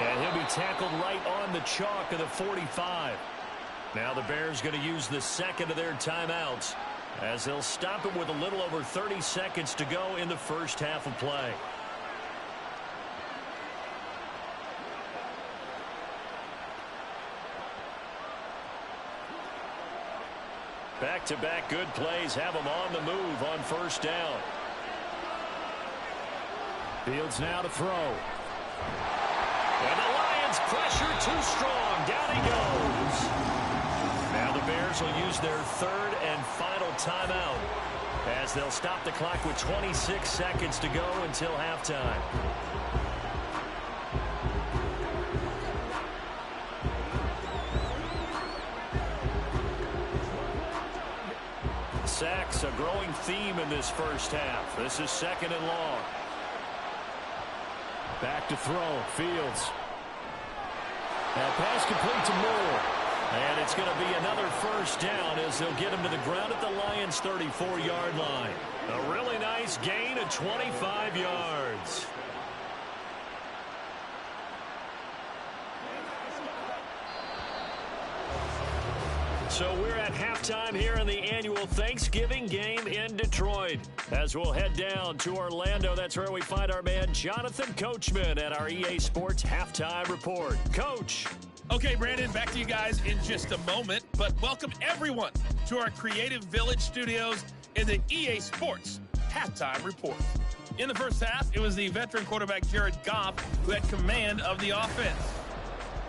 And he'll be tackled right on the chalk of the 45. Now the Bears going to use the second of their timeouts as they'll stop it with a little over 30 seconds to go in the first half of play. Back-to-back good plays have them on the move on first down. Fields now to throw. And the Lions pressure too strong. Down he goes. Now the Bears will use their 3rd and final timeout as they'll stop the clock with 26 seconds to go until halftime. Sacks, a growing theme in this first half. This is 2nd and long. Back to throw, Fields. That pass complete to Moore. And it's going to be another first down as they'll get him to the ground at the Lions' 34-yard line. A really nice gain of 25 yards. So we're at halftime here in the annual Thanksgiving game in Detroit. As we'll head down to Orlando, that's where we find our man Jonathan Coachman at our EA Sports Halftime Report. Coach. Okay, Brandon, back to you guys in just a moment. But welcome everyone to our Creative Village studios in the EA Sports Halftime Report. In the first half, it was the veteran quarterback Jared Goff who had command of the offense.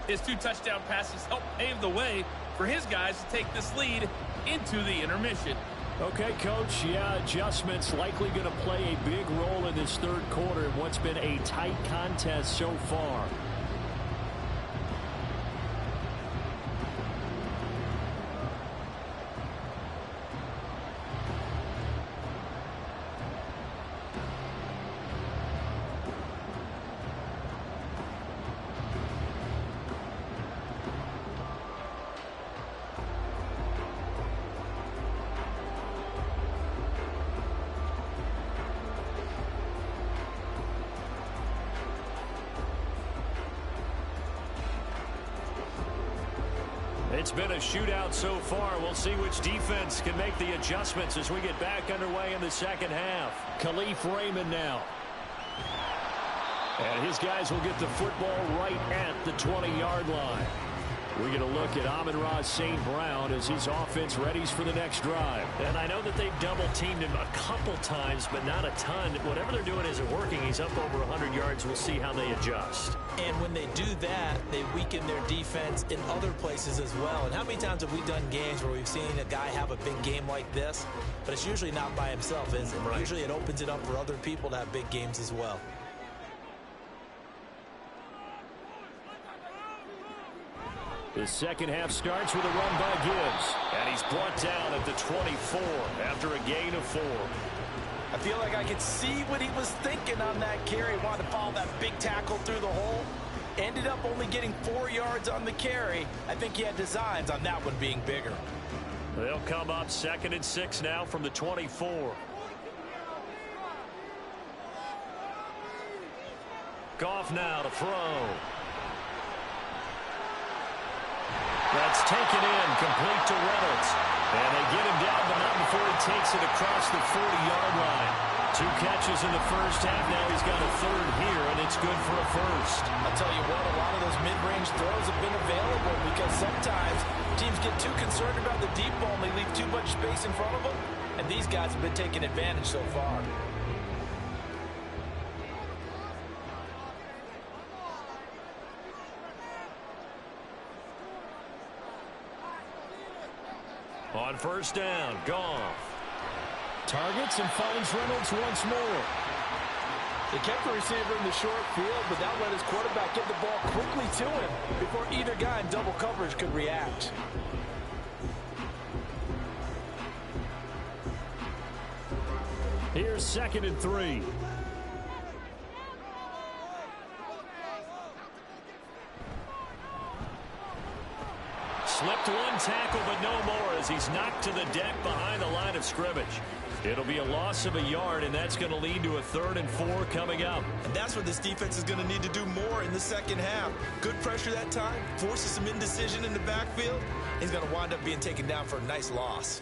His 2 touchdown passes helped pave the way for his guys to take this lead into the intermission. Okay, Coach, yeah, adjustments likely going to play a big role in this third quarter in what's been a tight contest so far. It's been a shootout so far. We'll see which defense can make the adjustments as we get back underway in the second half. Khalif Raymond now. And his guys will get the football right at the 20-yard line. We're going to look at Amon-Ra St. Brown as his offense readies for the next drive. And I know that they've double-teamed him a couple times, but not a ton. Whatever they're doing isn't working. He's up over 100 yards. We'll see how they adjust. And when they do that, they weaken their defense in other places as well. And how many times have we done games where we've seen a guy have a big game like this, but it's usually not by himself, is it? Right. Usually it opens it up for other people to have big games as well. The second half starts with a run by Gibbs. And he's brought down at the 24 after a gain of 4. I feel like I could see what he was thinking on that carry. Wanted to follow that big tackle through the hole. Ended up only getting 4 yards on the carry. I think he had designs on that one being bigger. They'll come up 2nd and 6 now from the 24. Goff now to throw. That's taken in, complete to Reynolds. And they get him down, but not before he takes it across the 40-yard line. 2 catches in the first half. Now he's got a third here, and it's good for a first. I'll tell you what, a lot of those mid-range throws have been available because sometimes teams get too concerned about the deep ball and they leave too much space in front of them. And these guys have been taking advantage so far. On first down, Goff. Targets and finds Reynolds once more. They kept the receiver in the short field, but that let his quarterback get the ball quickly to him before either guy in double coverage could react. Here's 2nd and 3. Slipped one tackle, but no more as he's knocked to the deck behind the line of scrimmage. It'll be a loss of a yard, and that's going to lead to a 3rd and 4 coming up. And that's what this defense is going to need to do more in the second half. Good pressure that time, forces some indecision in the backfield. He's going to wind up being taken down for a nice loss.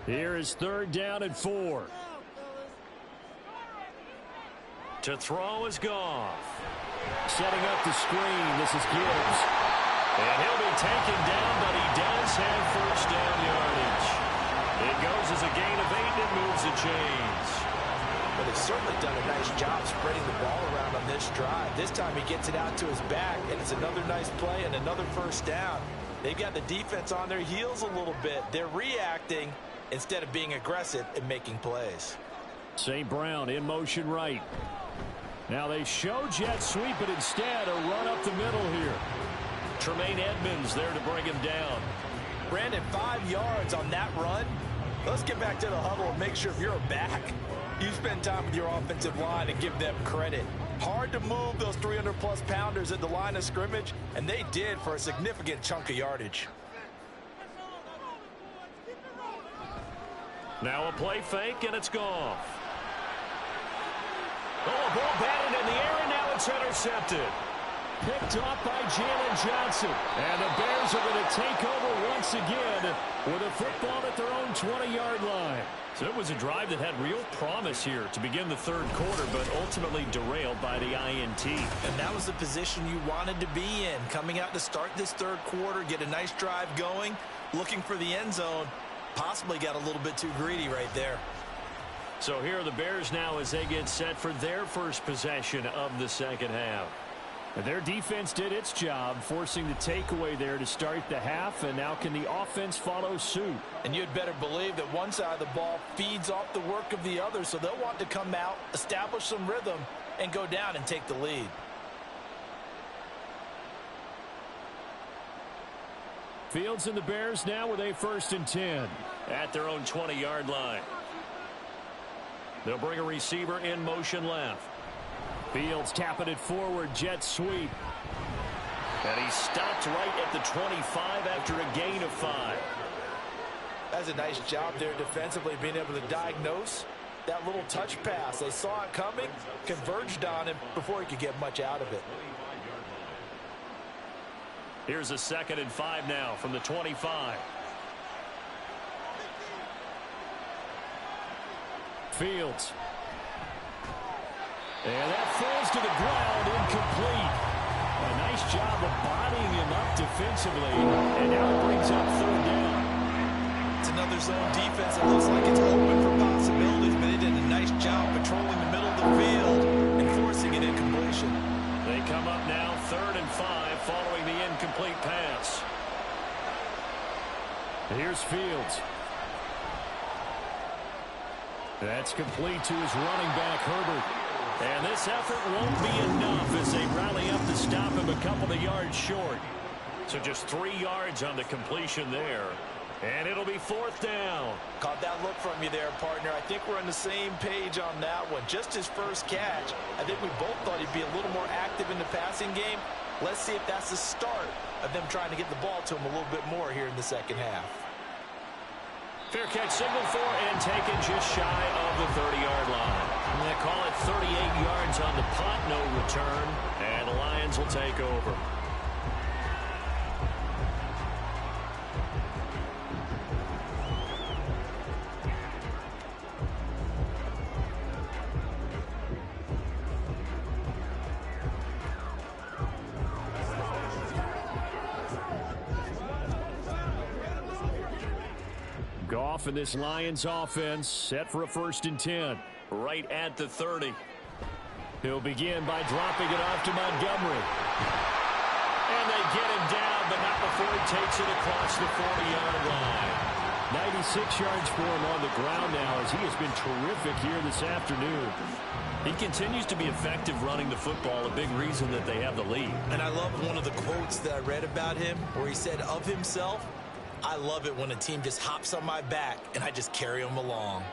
Here is 3rd down and 4. To throw is Goff. Setting up the screen. This is Gibbs. And he'll be taken down, but he does have first down yardage. It goes as a gain of 8 and moves the chains. But they've certainly done a nice job spreading the ball around on this drive. This time he gets it out to his back, and it's another nice play and another first down. They've got the defense on their heels a little bit. They're reacting instead of being aggressive and making plays. St. Brown in motion right. Now they show jet sweep, but instead a run up the middle here. Tremaine Edmonds there to bring him down. Brandon, 5 yards on that run. Let's get back to the huddle and make sure if you're a back, you spend time with your offensive line and give them credit. Hard to move those 300-plus pounders at the line of scrimmage, and they did for a significant chunk of yardage. Now a play fake, and it's Goff. Oh, ball batted in the air, and now it's intercepted. Picked off by Jalen Johnson. And the Bears are going to take over once again with a football at their own 20-yard line. So it was a drive that had real promise here to begin the third quarter, but ultimately derailed by the INT. And that was the position you wanted to be in. Coming out to start this third quarter, get a nice drive going, looking for the end zone. Possibly got a little bit too greedy right there. So here are the Bears now as they get set for their first possession of the second half. Their defense did its job, forcing the takeaway there to start the half, and now can the offense follow suit? And you'd better believe that one side of the ball feeds off the work of the other, so they'll want to come out, establish some rhythm, and go down and take the lead. Fields and the Bears now with a 1st and 10. At their own 20-yard line. They'll bring a receiver in motion left. Fields tapping it forward, jet sweep. And he stopped right at the 25 after a gain of 5. That's a nice job there defensively, being able to diagnose that little touch pass. They saw it coming, converged on him before he could get much out of it. Here's a 2nd and 5 now from the 25. Fields. And that falls to the ground, incomplete. A nice job of bodying him up defensively, and now it brings up 3rd down. It's another zone defense that looks like it's open for possibilities, but they did a nice job patrolling the middle of the field and forcing an incompletion. They come up now 3rd and 5 following the incomplete pass. Here's Fields. That's complete to his running back, Herbert. And this effort won't be enough as they rally up to stop him a couple of yards short. So just 3 yards on the completion there. And it'll be 4th down. Caught that look from you there, partner. I think we're on the same page on that one. Just his first catch. I think we both thought he'd be a little more active in the passing game. Let's see if that's the start of them trying to get the ball to him a little bit more here in the second half. Fair catch signaled for and taken just shy of the 30-yard line. And they call it 38 yards on the punt, no return. And the Lions will take over. Goff and this Lions offense set for a 1st and 10. Right at the 30. He'll begin by dropping it off to Montgomery. And they get him down, but not before he takes it across the 40-yard line. 96 yards for him on the ground now as he has been terrific here this afternoon. He continues to be effective running the football, a big reason that they have the lead. And I love one of the quotes that I read about him where he said of himself, "I love it when a team just hops on my back and I just carry them along."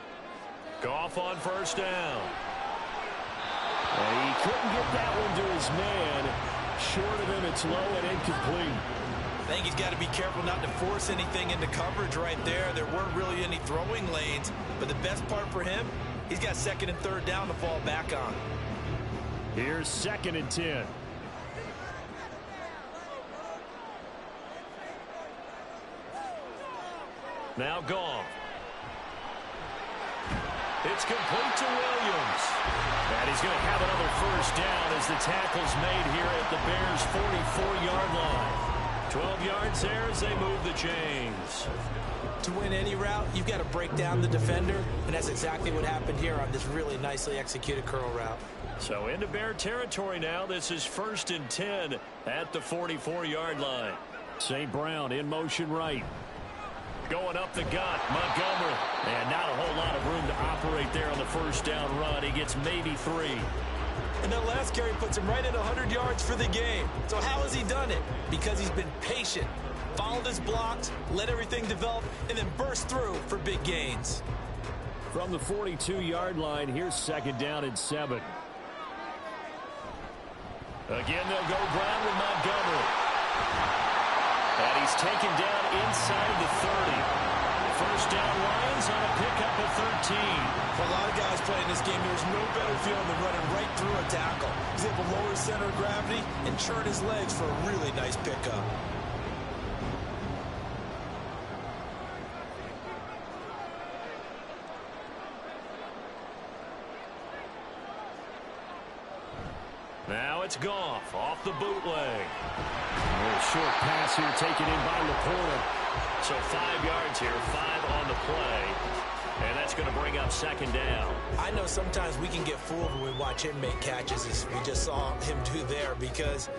Goff on 1st down. And he couldn't get that one to his man. Short of him, it's low and incomplete. I think he's got to be careful not to force anything into coverage right there. There weren't really any throwing lanes, but the best part for him, he's got 2nd and 3rd down to fall back on. Here's 2nd and 10. Now Goff. It's complete to Williams. And he's going to have another 1st down as the tackle's made here at the Bears' 44-yard line. 12 yards there as they move the chains. To win any route, you've got to break down the defender, and that's exactly what happened here on this really nicely executed curl route. So into Bear territory now. This is 1st and 10 at the 44-yard line. St. Brown in motion right. Going up the gut, Montgomery. And not a whole lot of room to operate there on the 1st down run. He gets maybe 3. And that last carry puts him right at 100 yards for the game. So how has he done it? Because he's been patient, followed his blocks, let everything develop, and then burst through for big gains. From the 42-yard line, here's 2nd down and 7. Again, they'll go ground with Montgomery. And he's taken down inside the 30. 1st down Lions on a pickup of 13. For a lot of guys playing this game, there's no better feeling than running right through a tackle. He's able to lower his center of gravity and churn his legs for a really nice pickup. Now it's Goff off the bootleg. A short pass here taken in by Laporta. So 5 yards here, 5 on the play. And that's going to bring up second down. I know sometimes we can get fooled when we watch him make catches, as we just saw him do there, because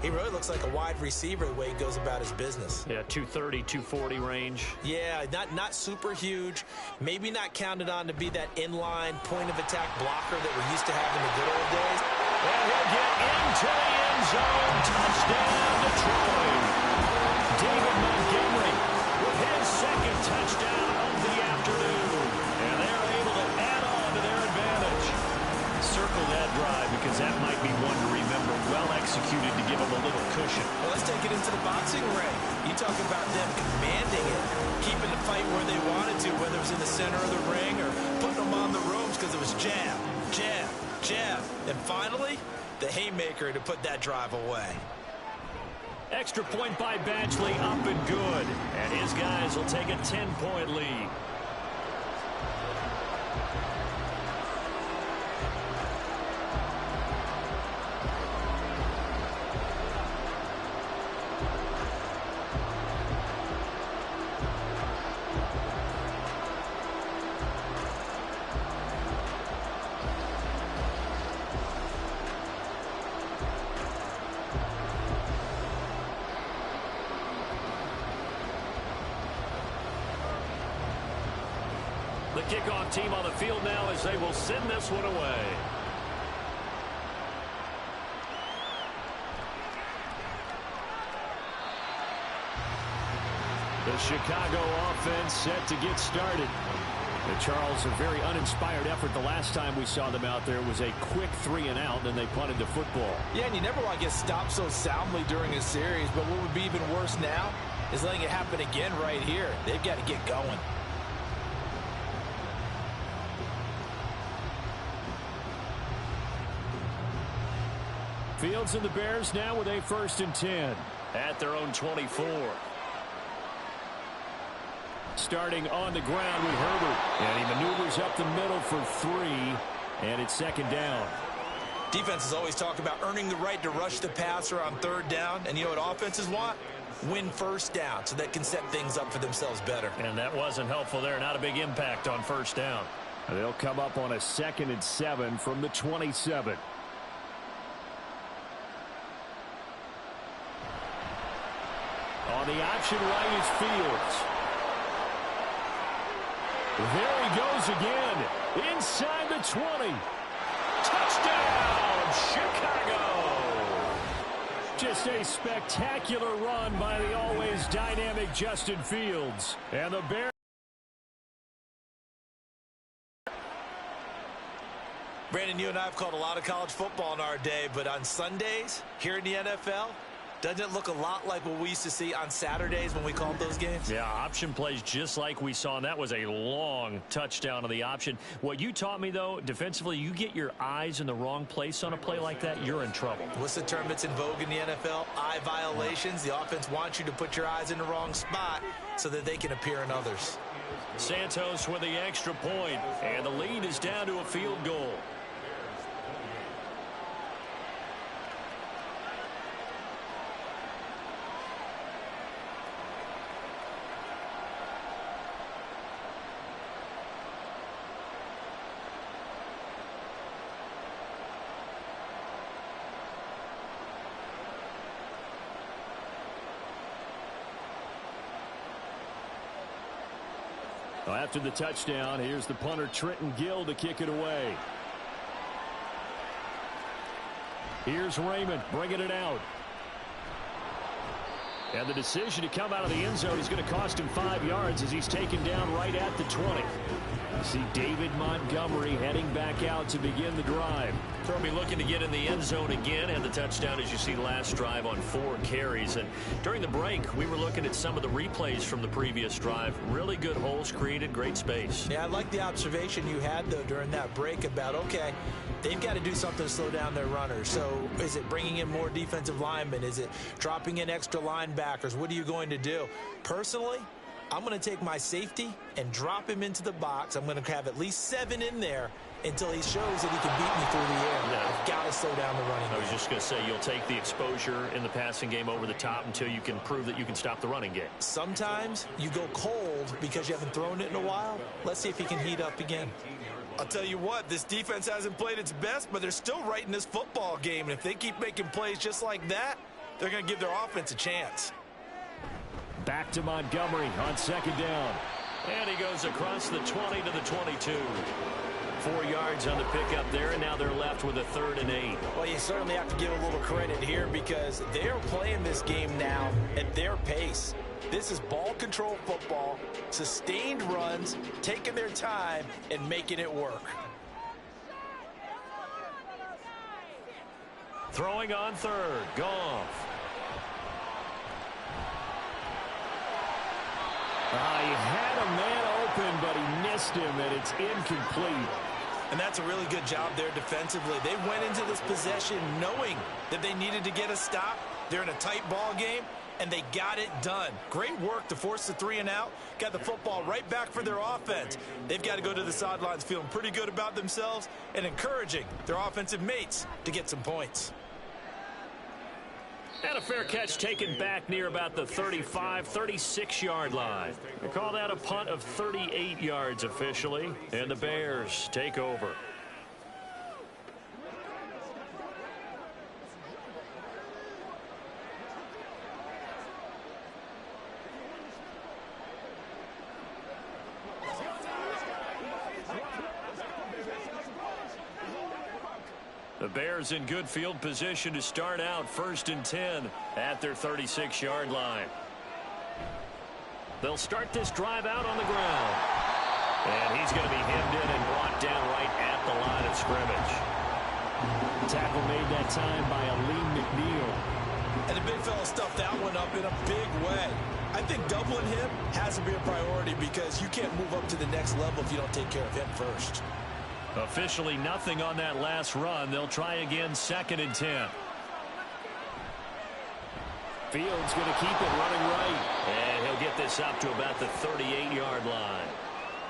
he really looks like a wide receiver the way he goes about his business. Yeah, 230, 240 range. Yeah, not super huge. Maybe not counted on to be that inline point-of-attack blocker that we used to have in the good old days. And he'll get into the end zone. Touchdown, Detroit. David Montgomery with his second touchdown of the afternoon. And they're able to add on to their advantage. Circle that drive because that might be one to remember. Well executed to give them a little cushion. Well, let's take it into the boxing ring. You talk about them commanding it, keeping the fight where they wanted to, whether it was in the center of the ring or putting them on the ropes because it was jab, jab, jab. And finally, the haymaker to put that drive away. Extra point by Badgley, up and good. And his guys will take a 10-point lead. The kickoff team on the field now as they will send this one away. The Chicago offense set to get started. The Charles, a very uninspired effort the last time we saw them out there. It was a quick 3-and-out, and they punted the football. Yeah, and you never want to get stopped so soundly during a series, but what would be even worse now is letting it happen again right here. They've got to get going. Fields and the Bears now with a 1st and 10 at their own 24. Starting on the ground with Herbert. And he maneuvers up the middle for 3. And it's 2nd down. Defenses always talk about earning the right to rush the passer on 3rd down. And you know what offenses want? Win 1st down so they can set things up for themselves better. And that wasn't helpful there. Not a big impact on 1st down. They'll come up on a 2nd and 7 from the 27. On the option right is Fields. There he goes again. Inside the 20. Touchdown, Chicago. Just a spectacular run by the always dynamic Justin Fields. And the Bears. Brandon, you and I have called a lot of college football in our day, but on Sundays here in the NFL, doesn't it look a lot like what we used to see on Saturdays when we called those games? Yeah, option plays just like we saw, and that was a long touchdown of the option. What you taught me, though, defensively, you get your eyes in the wrong place on a play like that, you're in trouble. What's the term that's in vogue in the NFL? Eye violations. The offense wants you to put your eyes in the wrong spot so that they can appear in others. Santos with the extra point, and the lead is down to a field goal. After the touchdown, here's the punter Trenton Gill to kick it away. Here's Raymond bringing it out. And the decision to come out of the end zone is going to cost him 5 yards as he's taken down right at the 20. You see David Montgomery heading back out to begin the drive. They'll be looking to get in the end zone again, and the touchdown, as you see, last drive on 4 carries. And during the break, we were looking at some of the replays from the previous drive. Really good holes created, great space. Yeah, I like the observation you had, though, during that break about, okay, they've got to do something to slow down their runners. So is it bringing in more defensive linemen? Is it dropping in extra linebackers? What are you going to do? Personally, I'm going to take my safety and drop him into the box. I'm going to have at least 7 in there until he shows that he can beat me through the air. No. I've got to slow down the running game. I was just going to say, you'll take the exposure in the passing game over the top until you can prove that you can stop the running game. Sometimes you go cold because you haven't thrown it in a while. Let's see if he can heat up again. I'll tell you what, this defense hasn't played its best, but they're still right in this football game. And if they keep making plays just like that, they're going to give their offense a chance. Back to Montgomery on second down. And he goes across the 20 to the 22. 4 yards on the pickup there, and now they're left with a 3rd and 8. Well, you certainly have to give a little credit here because they're playing this game now at their pace. This is ball control football, sustained runs, taking their time, and making it work. Throwing on 3rd, Goff. He had a man open, but he missed him, and it's incomplete. And that's a really good job there defensively. They went into this possession knowing that they needed to get a stop. They're in a tight ball game, and they got it done. Great work to force the 3 and out. Got the football right back for their offense. They've got to go to the sidelines feeling pretty good about themselves and encouraging their offensive mates to get some points. And a fair catch taken back near about the 35, 36-yard line. They call that a punt of 38 yards officially, and the Bears take over. The Bears in good field position to start out 1st and 10 at their 36-yard line. They'll start this drive out on the ground. And he's going to be hemmed in and brought down right at the line of scrimmage. Tackle made that time by Aleem McNeil. And the big fella stuffed that one up in a big way. I think doubling him has to be a priority because you can't move up to the next level if you don't take care of him first. Officially nothing on that last run. They'll try again 2nd and 10. Fields going to keep it running right. And he'll get this up to about the 38-yard line.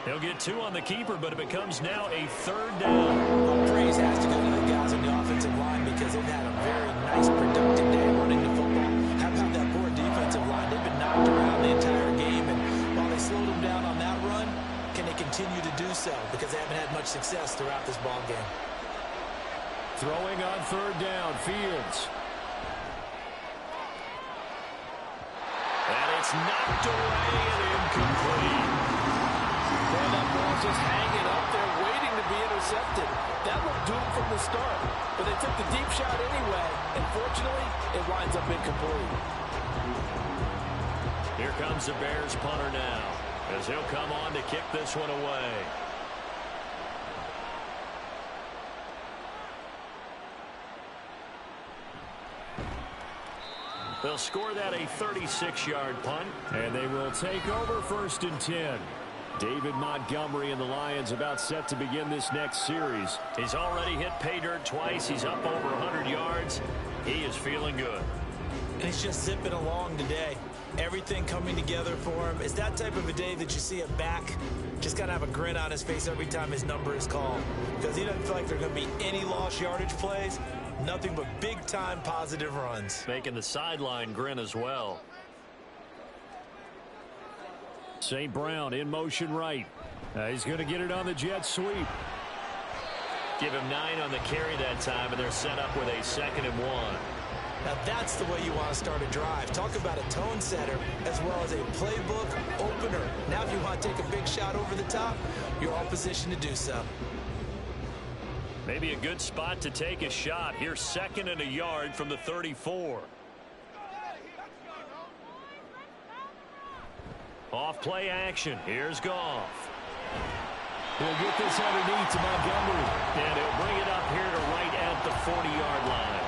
He'll get 2 on the keeper, but it becomes now a 3rd down. Well, praise has to go to the guys on the offensive line because they've had a very nice, productive day running the football. How about that poor defensive line? They've been knocked around the entire game, and while they slowed them down on that run, can they continue to do so because they haven't had much success throughout this ball game. Throwing on 3rd down, Fields. And it's knocked away and incomplete. And that ball's just hanging up there waiting to be intercepted. That looked doomed from the start, but they took the deep shot anyway, and fortunately, it winds up incomplete. Here comes the Bears punter now, as he'll come on to kick this one away. They'll score that a 36-yard punt. And they will take over 1st and 10. David Montgomery and the Lions about set to begin this next series. He's already hit pay dirt twice. He's up over 100 yards. He is feeling good. And he's just zipping along today. Everything coming together for him. It's that type of a day that you see him back. Just got to have a grin on his face every time his number is called. Because he doesn't feel like there are going to be any lost yardage plays. Nothing but big-time positive runs. Making the sideline grin as well. St. Brown in motion right. He's going to get it on the jet sweep. Give him 9 on the carry that time, and they're set up with a 2nd and 1. Now that's the way you want to start a drive. Talk about a tone setter as well as a playbook opener. Now if you want to take a big shot over the top, you're all positioned to do so. Maybe a good spot to take a shot. Here's 2nd and a yard from the 34. Off play action. Here's Goff. He'll get this underneath to Montgomery. And he'll bring it up here to right at the 40-yard line.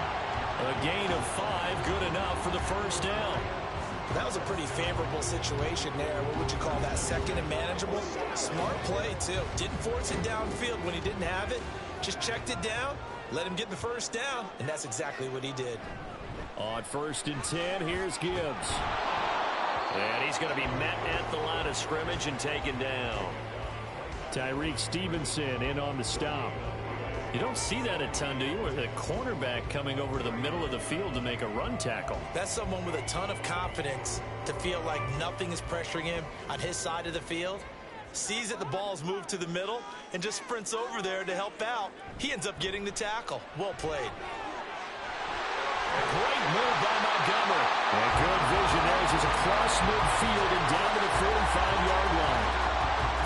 A gain of 5, good enough for the 1st down. That was a pretty favorable situation there. What would you call that? 2nd and manageable? Smart play, too. Didn't force it downfield when he didn't have it. Just checked it down, let him get the 1st down, and that's exactly what he did. On 1st and 10, here's Gibbs. And he's going to be met at the line of scrimmage and taken down. Tyreek Stevenson in on the stop. You don't see that a ton, do you? With a cornerback coming over to the middle of the field to make a run tackle. That's someone with a ton of confidence to feel like nothing is pressuring him on his side of the field. Sees that the ball's moved to the middle and just sprints over there to help out. He ends up getting the tackle. Well played. Great move by Montgomery. And good vision there as he's across midfield and down to the 45-yard line.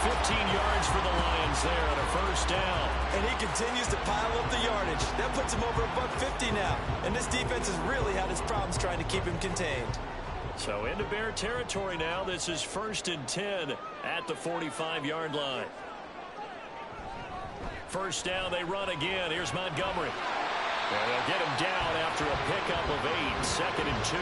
15 yards for the Lions there on a first down. And he continues to pile up the yardage. That puts him over $150 now. And this defense has really had its problems trying to keep him contained. So into Bear territory now. This is 1st and 10 at the 45-yard line. First down, they run again. Here's Montgomery. And they'll get him down after a pickup of 8. 2nd and 2.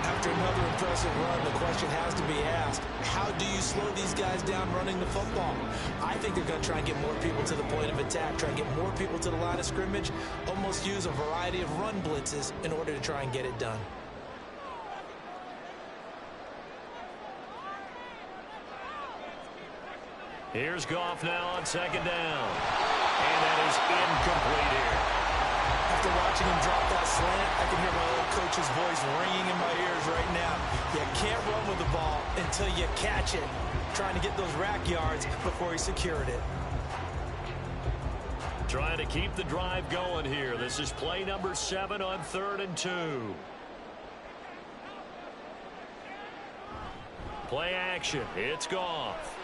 After another impressive run, the question has to be asked, how do you slow these guys down running the football? I think they're going to try and get more people to the point of attack, try and get more people to the line of scrimmage, almost use a variety of run blitzes in order to try and get it done. Here's Goff now on 2nd down. And that is incomplete here. After watching him drop that slant, I can hear my old coach's voice ringing in my ears right now. You can't run with the ball until you catch it. Trying to get those rack yards before he secured it. Trying to keep the drive going here. This is play number 7 on 3rd and 2. Play action. It's Goff.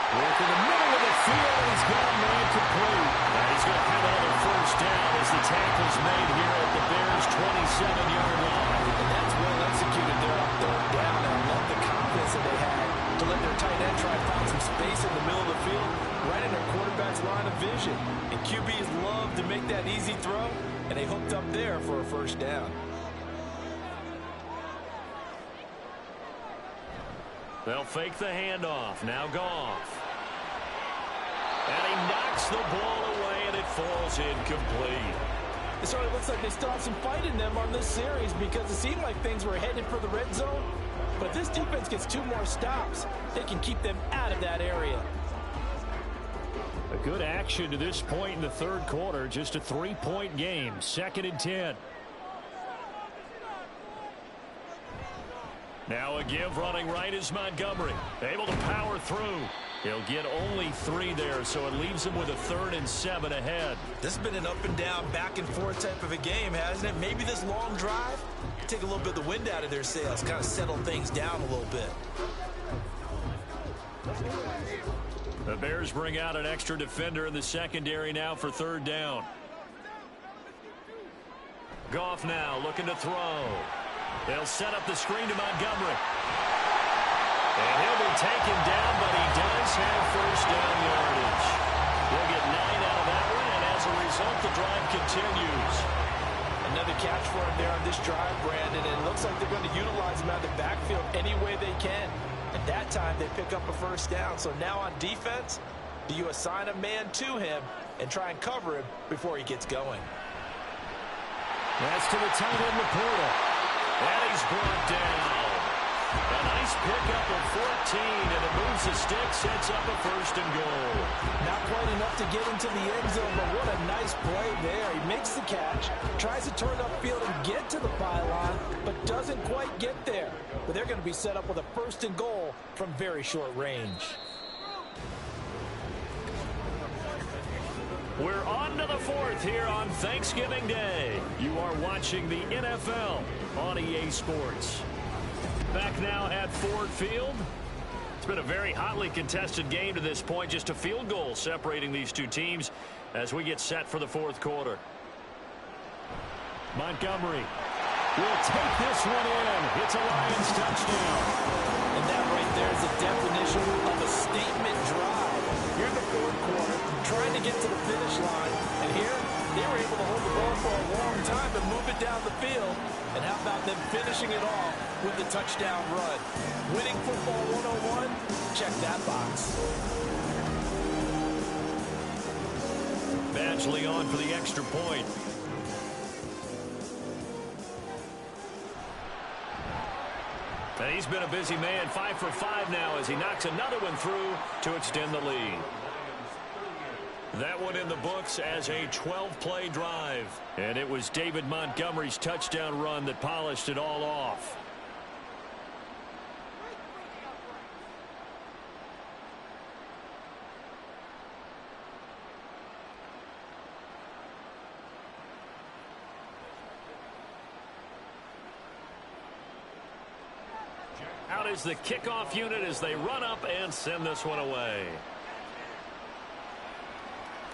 Work in the middle of the field, and he's got a man complete. And he's going to have another first down as the tackle's made here at the Bears' 27-yard line. And that's well executed there on 3rd down. And I love the confidence that they had to let their tight end try and find some space in the middle of the field, right in their quarterback's line of vision. And QBs love to make that easy throw, and they hooked up there for a first down. They'll fake the handoff. Now Goff. And he knocks the ball away, and it falls incomplete. It certainly looks like they still have some fight in them on this series because it seemed like things were headed for the red zone. But if this defense gets 2 more stops, they can keep them out of that area. A good action to this point in the 3rd quarter. Just a 3-point game. 2nd and 10. Now a give running right is Montgomery. Able to power through. He'll get only 3 there, so it leaves him with a 3rd and 7 ahead. This has been an up and down, back and forth type of a game, hasn't it? Maybe this long drive, take a little bit of the wind out of their sails, kind of settle things down a little bit. The Bears bring out an extra defender in the secondary now for 3rd down. Goff now looking to throw. They'll set up the screen to Montgomery. And he'll be taken down, but he does have first down yardage. He'll get 9 out of that one, and as a result, the drive continues. Another catch for him there on this drive, Brandon, and it looks like they're going to utilize him out of the backfield any way they can. At that time, they pick up a first down. So now on defense, do you assign a man to him and try and cover him before he gets going? That's to the tight end, Laporta. And he's brought down. A nice pickup of 14, and it moves the stick, sets up a 1st and goal. Not quite enough to get into the end zone, but what a nice play there. He makes the catch, tries to turn upfield and get to the pylon, but doesn't quite get there. But they're going to be set up with a 1st and goal from very short range. We're on to the 4th here on Thanksgiving Day. You are watching the NFL on EA Sports. Back now at Ford Field. It's been a very hotly contested game to this point. Just a field goal separating these 2 teams as we get set for the 4th quarter. Montgomery will take this one in. It's a Lions touchdown. And that right there is the definition of a statement drive. You're in the 4th quarter, trying to get to the finish line. And here, they were able to hold the ball for a long time and move it down the field. And how about them finishing it off with the touchdown run? Winning football 101? Check that box. Badgley on for the extra point. And he's he's been a busy man. 5 for 5 now as he knocks another one through to extend the lead. That one in the books as a 12-play drive. And it was David Montgomery's touchdown run that polished it all off. Out is the kickoff unit as they run up and send this one away.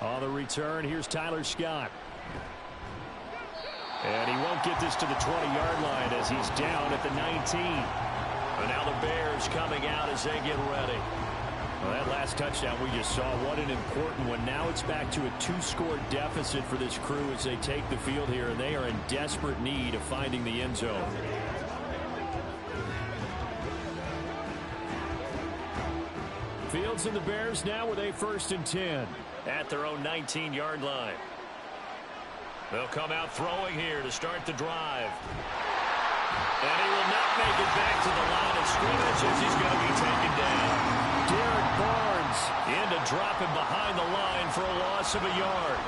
On the return, here's Tyler Scott. And he won't get this to the 20-yard line as he's down at the 19. And now the Bears coming out as they get ready. Well, that last touchdown we just saw, what an important one. Now it's back to a 2-score deficit for this crew as they take the field here, and they are in desperate need of finding the end zone. Fields and the Bears now with a 1st and 10. At their own 19-yard line. They'll come out throwing here to start the drive. And he will not make it back to the line of scrimmage as he's going to be taken down. Derek Barnes into dropping behind the line for a loss of a yard.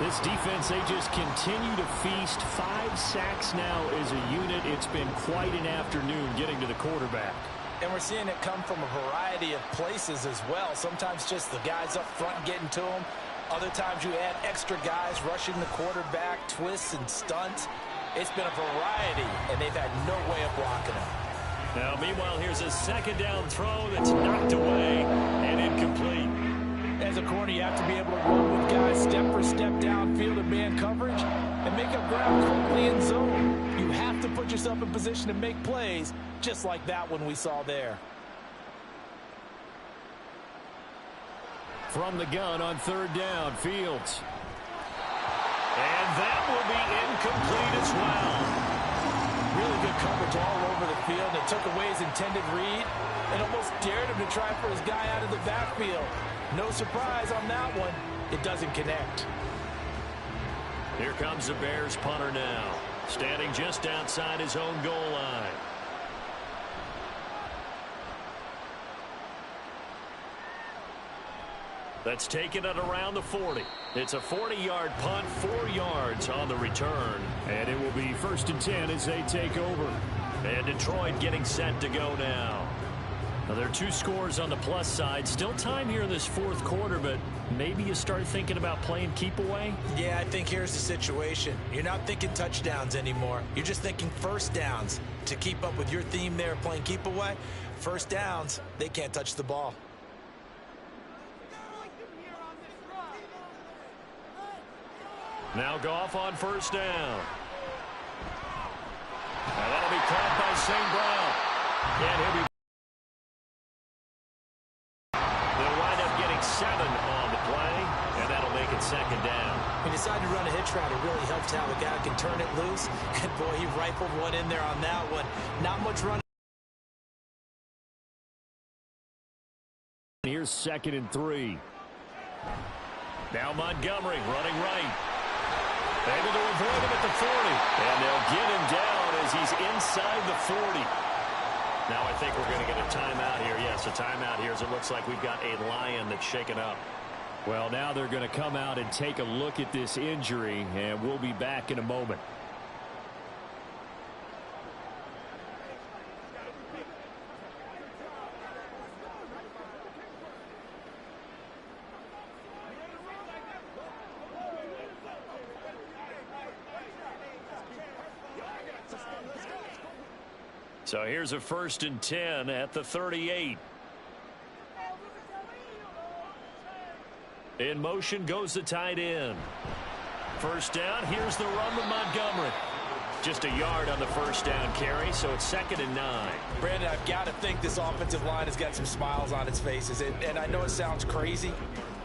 This defense, they just continue to feast. 5 sacks now as a unit. It's been quite an afternoon getting to the quarterback. And we're seeing it come from a variety of places as well. Sometimes just the guys up front getting to them. Other times you add extra guys rushing the quarterback, twists and stunts. It's been a variety, and they've had no way of blocking it. Now, meanwhile, here's a 2nd down throw that's knocked away and incomplete. As a corner, you have to be able to roll with guys step for step downfield in man coverage and make up ground quickly in zone. You have to put yourself in position to make plays, just like that one we saw there. From the gun on 3rd down, Fields. And that will be incomplete as well. Really good coverage all over the field. It took away his intended read and almost dared him to try for his guy out of the backfield. No surprise on that one. It doesn't connect. Here comes the Bears punter now, standing just outside his own goal line. Let's take it at around the 40. It's a 40-yard punt, 4 yards on the return. And it will be 1st and 10 as they take over. And Detroit getting set to go now. Now, there are 2 scores on the plus side. Still time here in this 4th quarter, but maybe you start thinking about playing keep away? Yeah, I think here's the situation. You're not thinking touchdowns anymore. You're just thinking 1st downs. To keep up with your theme there, playing keep away, 1st downs, they can't touch the ball. Now Goff on 1st down. And that'll be caught by St. Brown. And he'll be... They'll wind up getting 7 on the play, and that'll make it 2nd down. He decided to run a hitch route. It really helped how the guy can turn it loose. And boy, he rifled one in there on that one. Not much running. Here's 2nd and 3. Now Montgomery running right. Able to avoid him at the 40. And they'll get him down as he's inside the 40. Now I think we're going to get a timeout here. Yes, a timeout here as it looks like we've got a Lion that's shaken up. Well, now they're going to come out and take a look at this injury, and we'll be back in a moment. So here's a 1st and 10 at the 38. In motion goes the tight end. 1st down. Here's the run with Montgomery. Just a yard on the 1st down carry, so it's 2nd and 9. Brandon, I've got to think this offensive line has got some smiles on its faces. And I know it sounds crazy,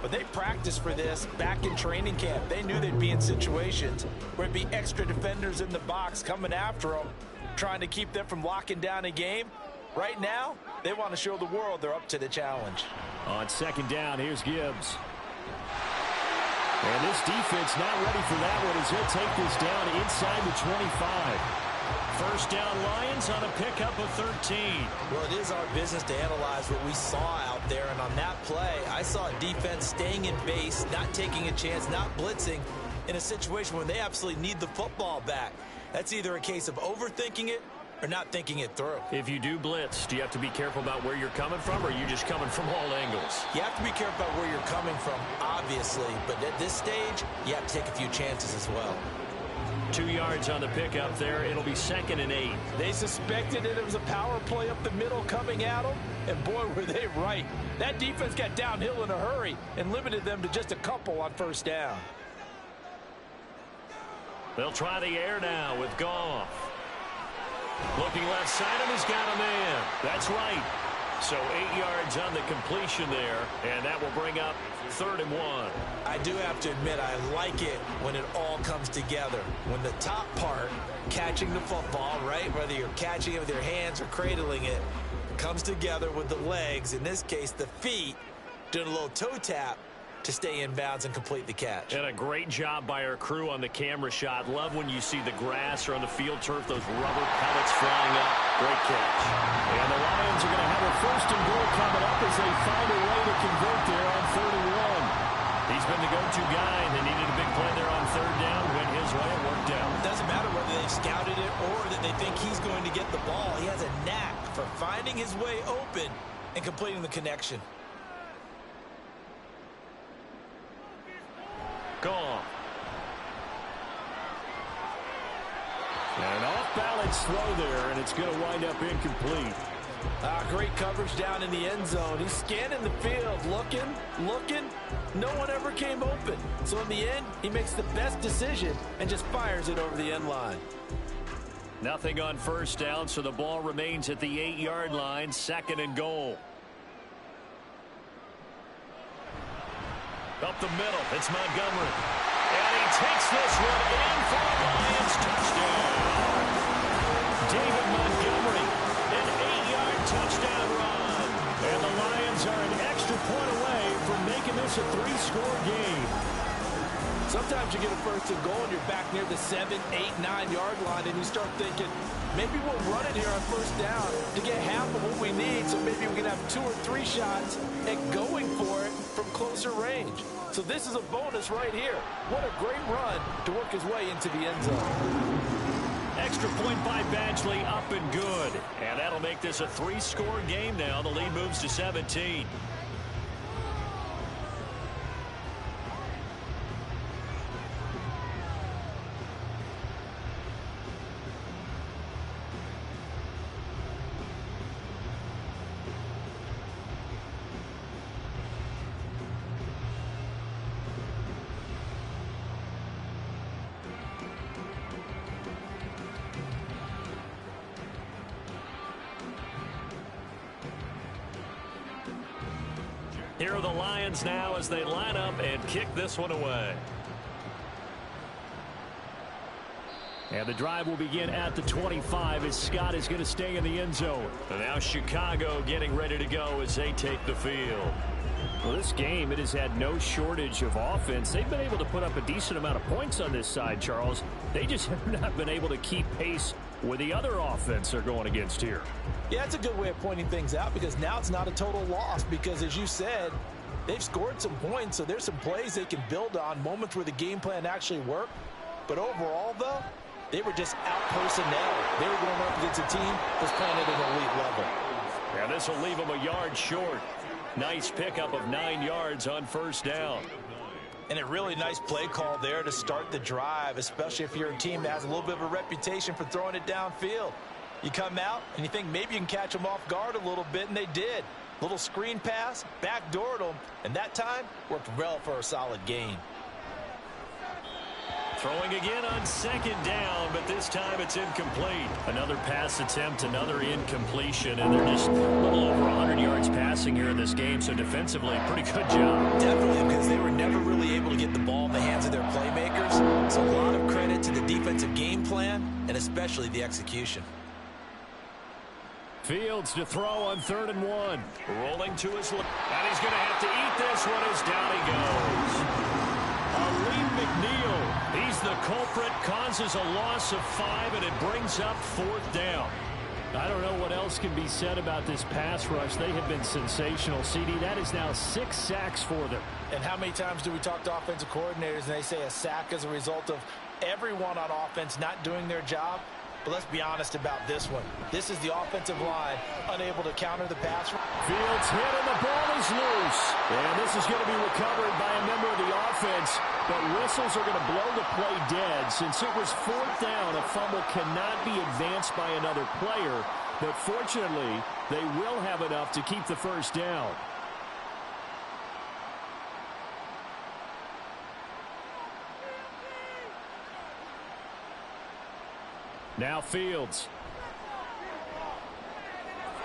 but they practiced for this back in training camp. They knew they'd be in situations where it'd be extra defenders in the box coming after them, trying to keep them from locking down a game. Right now, they want to show the world they're up to the challenge. On 2nd down, here's Gibbs. And this defense not ready for that one as he'll take this down inside the 25. First down Lions on a pickup of 13. Well, it is our business to analyze what we saw out there, and on that play, I saw a defense staying in base, not taking a chance, not blitzing in a situation where they absolutely need the football back. That's either a case of overthinking it or not thinking it through. If you do blitz, do you have to be careful about where you're coming from, or are you just coming from all angles? You have to be careful about where you're coming from, obviously, but at this stage, you have to take a few chances as well. 2 yards on the pickup there. It'll be 2nd and 8. They suspected that it was a power play up the middle coming at them, and boy, were they right. That defense got downhill in a hurry and limited them to just a couple on first down. They'll try the air now with Goff. Looking left side, and he's got a man. That's right. So 8 yards on the completion there, and that will bring up 3rd and 1. I do have to admit, I like it when it all comes together. When the top part, catching the football, right, whether you're catching it with your hands or cradling it, comes together with the legs, in this case the feet, doing a little toe tap to stay in bounds and complete the catch. And a great job by our crew on the camera shot. Love when you see the grass or on the field turf, those rubber pellets flying up. Great catch. And the Lions are going to have a 1st and goal coming up as they find a way to convert there on 3rd and 1. He's been the go-to guy, and they needed a big play there on 3rd down. Went his way, it worked out. It doesn't matter whether they've scouted it or that they think he's going to get the ball. He has a knack for finding his way open and completing the connection. Gone. And an off-balance throw there, and it's going to wind up incomplete. Great coverage down in the end zone. He's scanning the field, looking. No one ever came open. So in the end, he makes the best decision and just fires it over the end line. Nothing on first down, so the ball remains at the 8-yard line. 2nd and goal. Up the middle, it's Montgomery. And he takes this one in for a Lions touchdown. David Montgomery, an 8-yard touchdown run. And the Lions are an extra point away from making this a 3-score game. Sometimes you get a 1st and goal and you're back near the 7, 8, 9-yard line, and you start thinking, maybe we'll run it here on 1st down to get half of what we need, so maybe we can have 2 or 3 shots at going for it from closer range. So this is a bonus right here. What a great run to work his way into the end zone. Extra point by Badgley, up and good. And that'll make this a 3-score game now. The lead moves to 17. Here are the Lions now as they line up and kick this one away. And the drive will begin at the 25 as Scott is going to stay in the end zone. And now Chicago getting ready to go as they take the field. Well, this game, it has had no shortage of offense. They've been able to put up a decent amount of points on this side, Charles. They just have not been able to keep pace with the other offense they're going against here. Yeah, it's a good way of pointing things out because now it's not a total loss because, as you said, they've scored some points, so there's some plays they can build on, moments where the game plan actually worked. But overall, though, they were just out-personnel. They were going up against a team that's playing at an elite level. And this will leave them a yard short. Nice pickup of 9 yards on first down. And a really nice play call there to start the drive, especially if you're a team that has a little bit of a reputation for throwing it downfield. You come out and you think maybe you can catch them off guard a little bit, and they did. Little screen pass, backdoored them, and that time worked well for a solid gain. Throwing again on second down, but this time it's incomplete. Another pass attempt, another incompletion, and they're just a little over 100 yards passing here in this game, so defensively, pretty good job. Definitely, because they were never really able to get the ball in the hands of their playmakers. So a lot of credit to the defensive game plan, and especially the execution. Fields to throw on 3rd and 1. Rolling to his left, and he's going to have to eat this one as down he goes. Aleem McNeil, he's the culprit causes a loss of 5, and it brings up 4th down. I don't know what else can be said about this pass rush. They have been sensational, CD. That is now 6 sacks for them. And how many times do we talk to offensive coordinators and they say a sack is a result of everyone on offense not doing their job? But let's be honest about this one. This is the offensive line unable to counter the pass. Fields hit and the ball is loose. And this is going to be recovered by a member of the offense. But whistles are going to blow the play dead. Since it was 4th down, a fumble cannot be advanced by another player. But fortunately, they will have enough to keep the 1st down. Now Fields.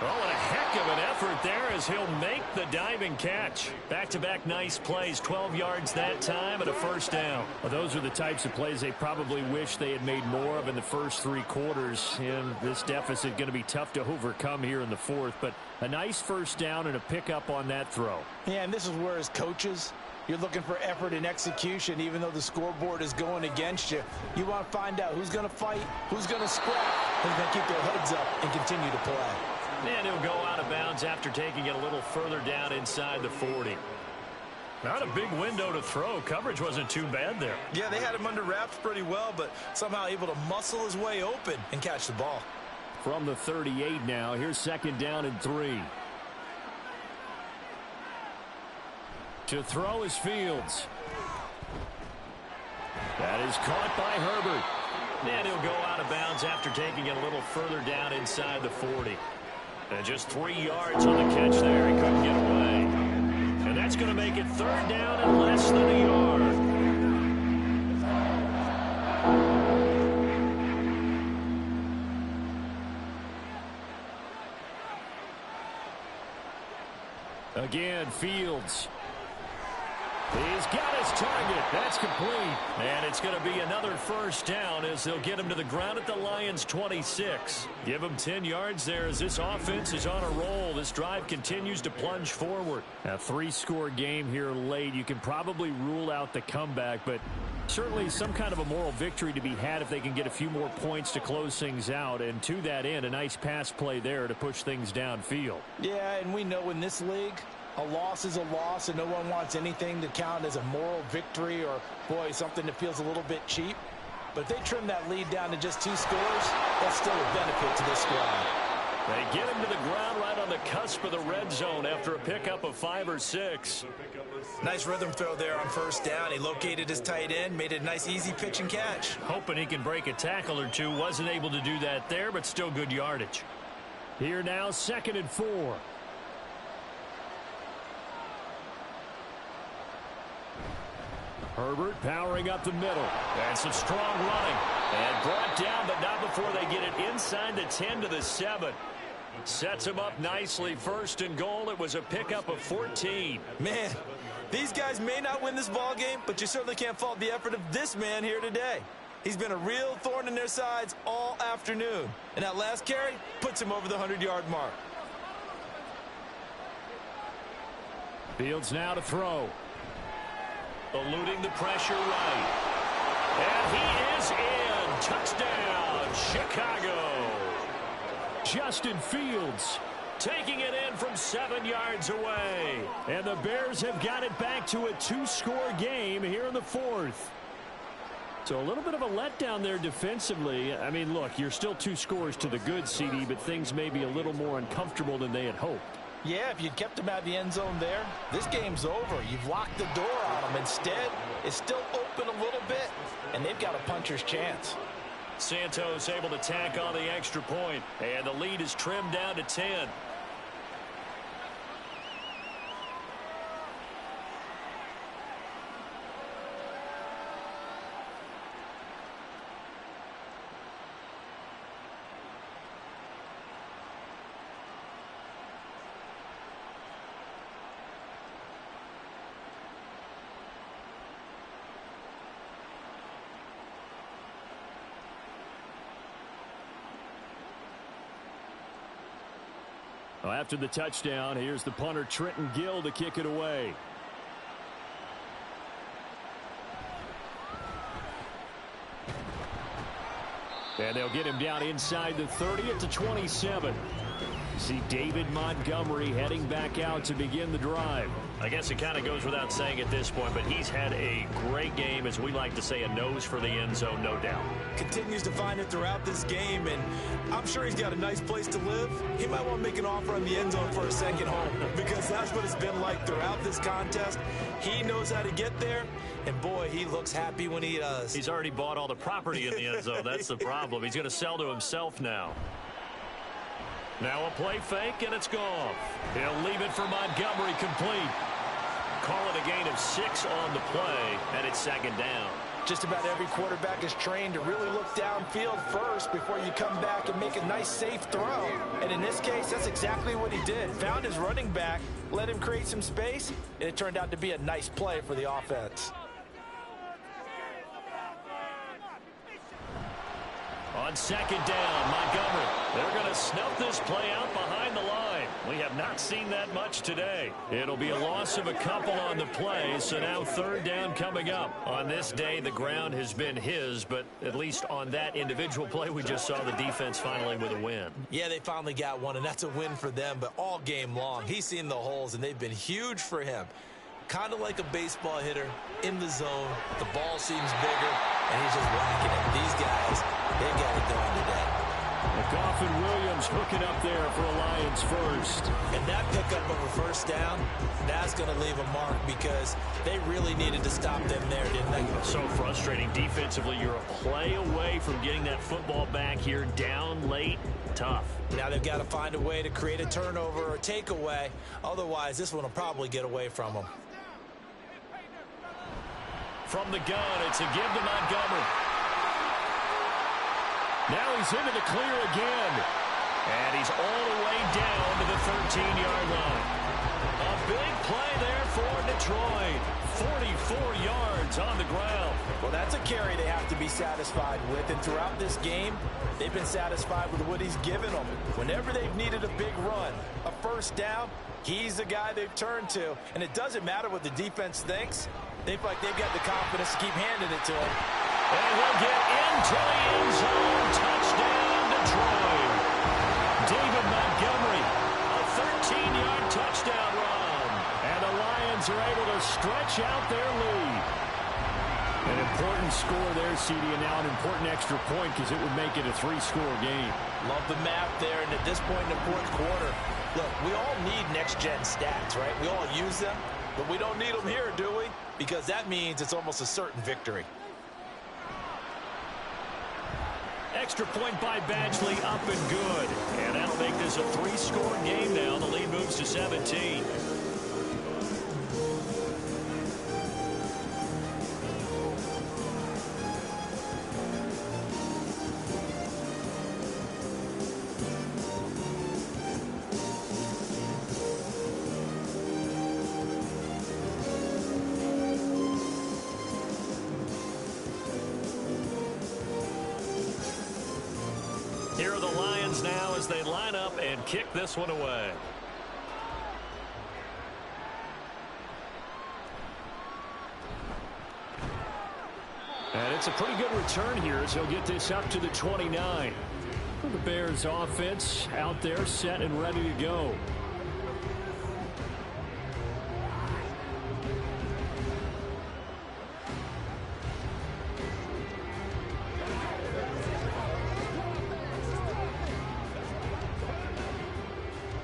Oh, and a heck of an effort there as he'll make the diving catch. Back-to-back nice plays, 12 yards that time and a 1st down. Well, those are the types of plays they probably wish they had made more of in the first 3 quarters. And this deficit going to be tough to overcome here in the 4th. But a nice 1st down and a pickup on that throw. Yeah, and this is where as coaches, you're looking for effort and execution, even though the scoreboard is going against you. You want to find out who's going to fight, who's going to scrap, who's going to keep their heads up and continue to play. And he'll go out of bounds after taking it a little further down inside the 40. Not a big window to throw. Coverage wasn't too bad there. Yeah, they had him under wraps pretty well, but somehow able to muscle his way open and catch the ball. From the 38 now, here's 2nd down and 3. To throw is Fields. That is caught by Herbert. And he'll go out of bounds after taking it a little further down inside the 40. And just 3 yards on the catch there. He couldn't get away. And that's going to make it 3rd down and less than a yard. Again, Fields. He's got his target. That's complete. And it's going to be another 1st down as they'll get him to the ground at the Lions' 26. Give him 10 yards there as this offense is on a roll. This drive continues to plunge forward. A 3-score game here late. You can probably rule out the comeback, but certainly some kind of a moral victory to be had if they can get a few more points to close things out. And to that end, a nice pass play there to push things downfield. Yeah, and we know in this league, a loss is a loss, and no one wants anything to count as a moral victory or, boy, something that feels a little bit cheap. But if they trim that lead down to just 2 scores, that's still a benefit to this squad. They get him to the ground right on the cusp of the red zone after a pickup of 5 or 6. Nice rhythm throw there on 1st down. He located his tight end, made it a nice easy pitch and catch. Hoping he can break a tackle or two. Wasn't able to do that there, but still good yardage. Here now, 2nd and 4. Herbert powering up the middle. And some strong running. And brought down, but not before they get it inside the 10 to the 7. Sets him up nicely. 1st and goal. It was a pickup of 14. Man, these guys may not win this ball game, but you certainly can't fault the effort of this man here today. He's been a real thorn in their sides all afternoon. And that last carry puts him over the 100-yard mark. Fields now to throw. Eluding the pressure right. And he is in. Touchdown, Chicago. Justin Fields taking it in from 7 yards away. And the Bears have got it back to a 2-score game here in the 4th. So a little bit of a letdown there defensively. I mean, look, you're still 2 scores to the good, CD, but things may be a little more uncomfortable than they had hoped. Yeah, if you'd kept him out of the end zone there, this game's over. You've locked the door on him. Instead, it's still open a little bit, and they've got a puncher's chance. Santos able to tack on the extra point, and the lead is trimmed down to 10. Well, after the touchdown, here's the punter Trenton Gill to kick it away. And they'll get him down inside the 30 at the 27. You see David Montgomery heading back out to begin the drive. I guess it kind of goes without saying at this point, but he's had a great game, as we like to say, a nose for the end zone, no doubt. Continues to find it throughout this game, and I'm sure he's got a nice place to live. He might want to make an offer on the end zone for a second home, because that's what it's been like throughout this contest. He knows how to get there, and boy, he looks happy when he does. He's already bought all the property in the end zone. That's the problem. He's going to sell to himself now. Now a play fake, and it's gone. He'll leave it for Montgomery, complete. Call it a gain of 6 on the play, and it's second down. Just about every quarterback is trained to really look downfield first before you come back and make a nice, safe throw. And in this case, that's exactly what he did. Found his running back, let him create some space, and it turned out to be a nice play for the offense. On second down, Montgomery. They're going to snuff this play out behind the line. We have not seen that much today. It'll be a loss of a couple on the play, so now third down coming up. On this day, the ground has been his, but at least on that individual play, we just saw the defense finally with a win. Yeah, they finally got one, and that's a win for them, but all game long, he's seen the holes, and they've been huge for him. Kind of like a baseball hitter in the zone. The ball seems bigger, and he's just whacking it. These guys, they've got it going today. McGoff and Williams hooking up there for a Lions first. And that pickup of a first down, that's going to leave a mark because they really needed to stop them there, didn't they? So frustrating. Defensively, you're a play away from getting that football back here down late. Tough. Now they've got to find a way to create a turnover or takeaway. Otherwise, this one will probably get away from them. From the gun, it's a give to Montgomery. Now he's into the clear again. And he's all the way down to the 13-yard line. A big play there for Detroit. 44 yards on the ground. Well, that's a carry they have to be satisfied with. And throughout this game, they've been satisfied with what he's given them. Whenever they've needed a big run, a first down, he's the guy they've turned to. And it doesn't matter what the defense thinks. They feel like they've got the confidence to keep handing it to him. And he'll get into the end zone. Touchdown, Detroit. David Montgomery, a 13-yard touchdown run. And the Lions are able to stretch out their lead. An important score there, CD, and now an important extra point because it would make it a 3-score game. Love the math there, and at this point in the fourth quarter, look, we all need next-gen stats, right? We all use them, but we don't need them here, do we? Because that means it's almost a certain victory. Extra point by Badgley, up and good. And that'll make this a 3-score game now. The lead moves to 17. Here are the Lions now as they line up and kick this one away. And it's a pretty good return here as he'll get this up to the 29. The Bears offense out there set and ready to go.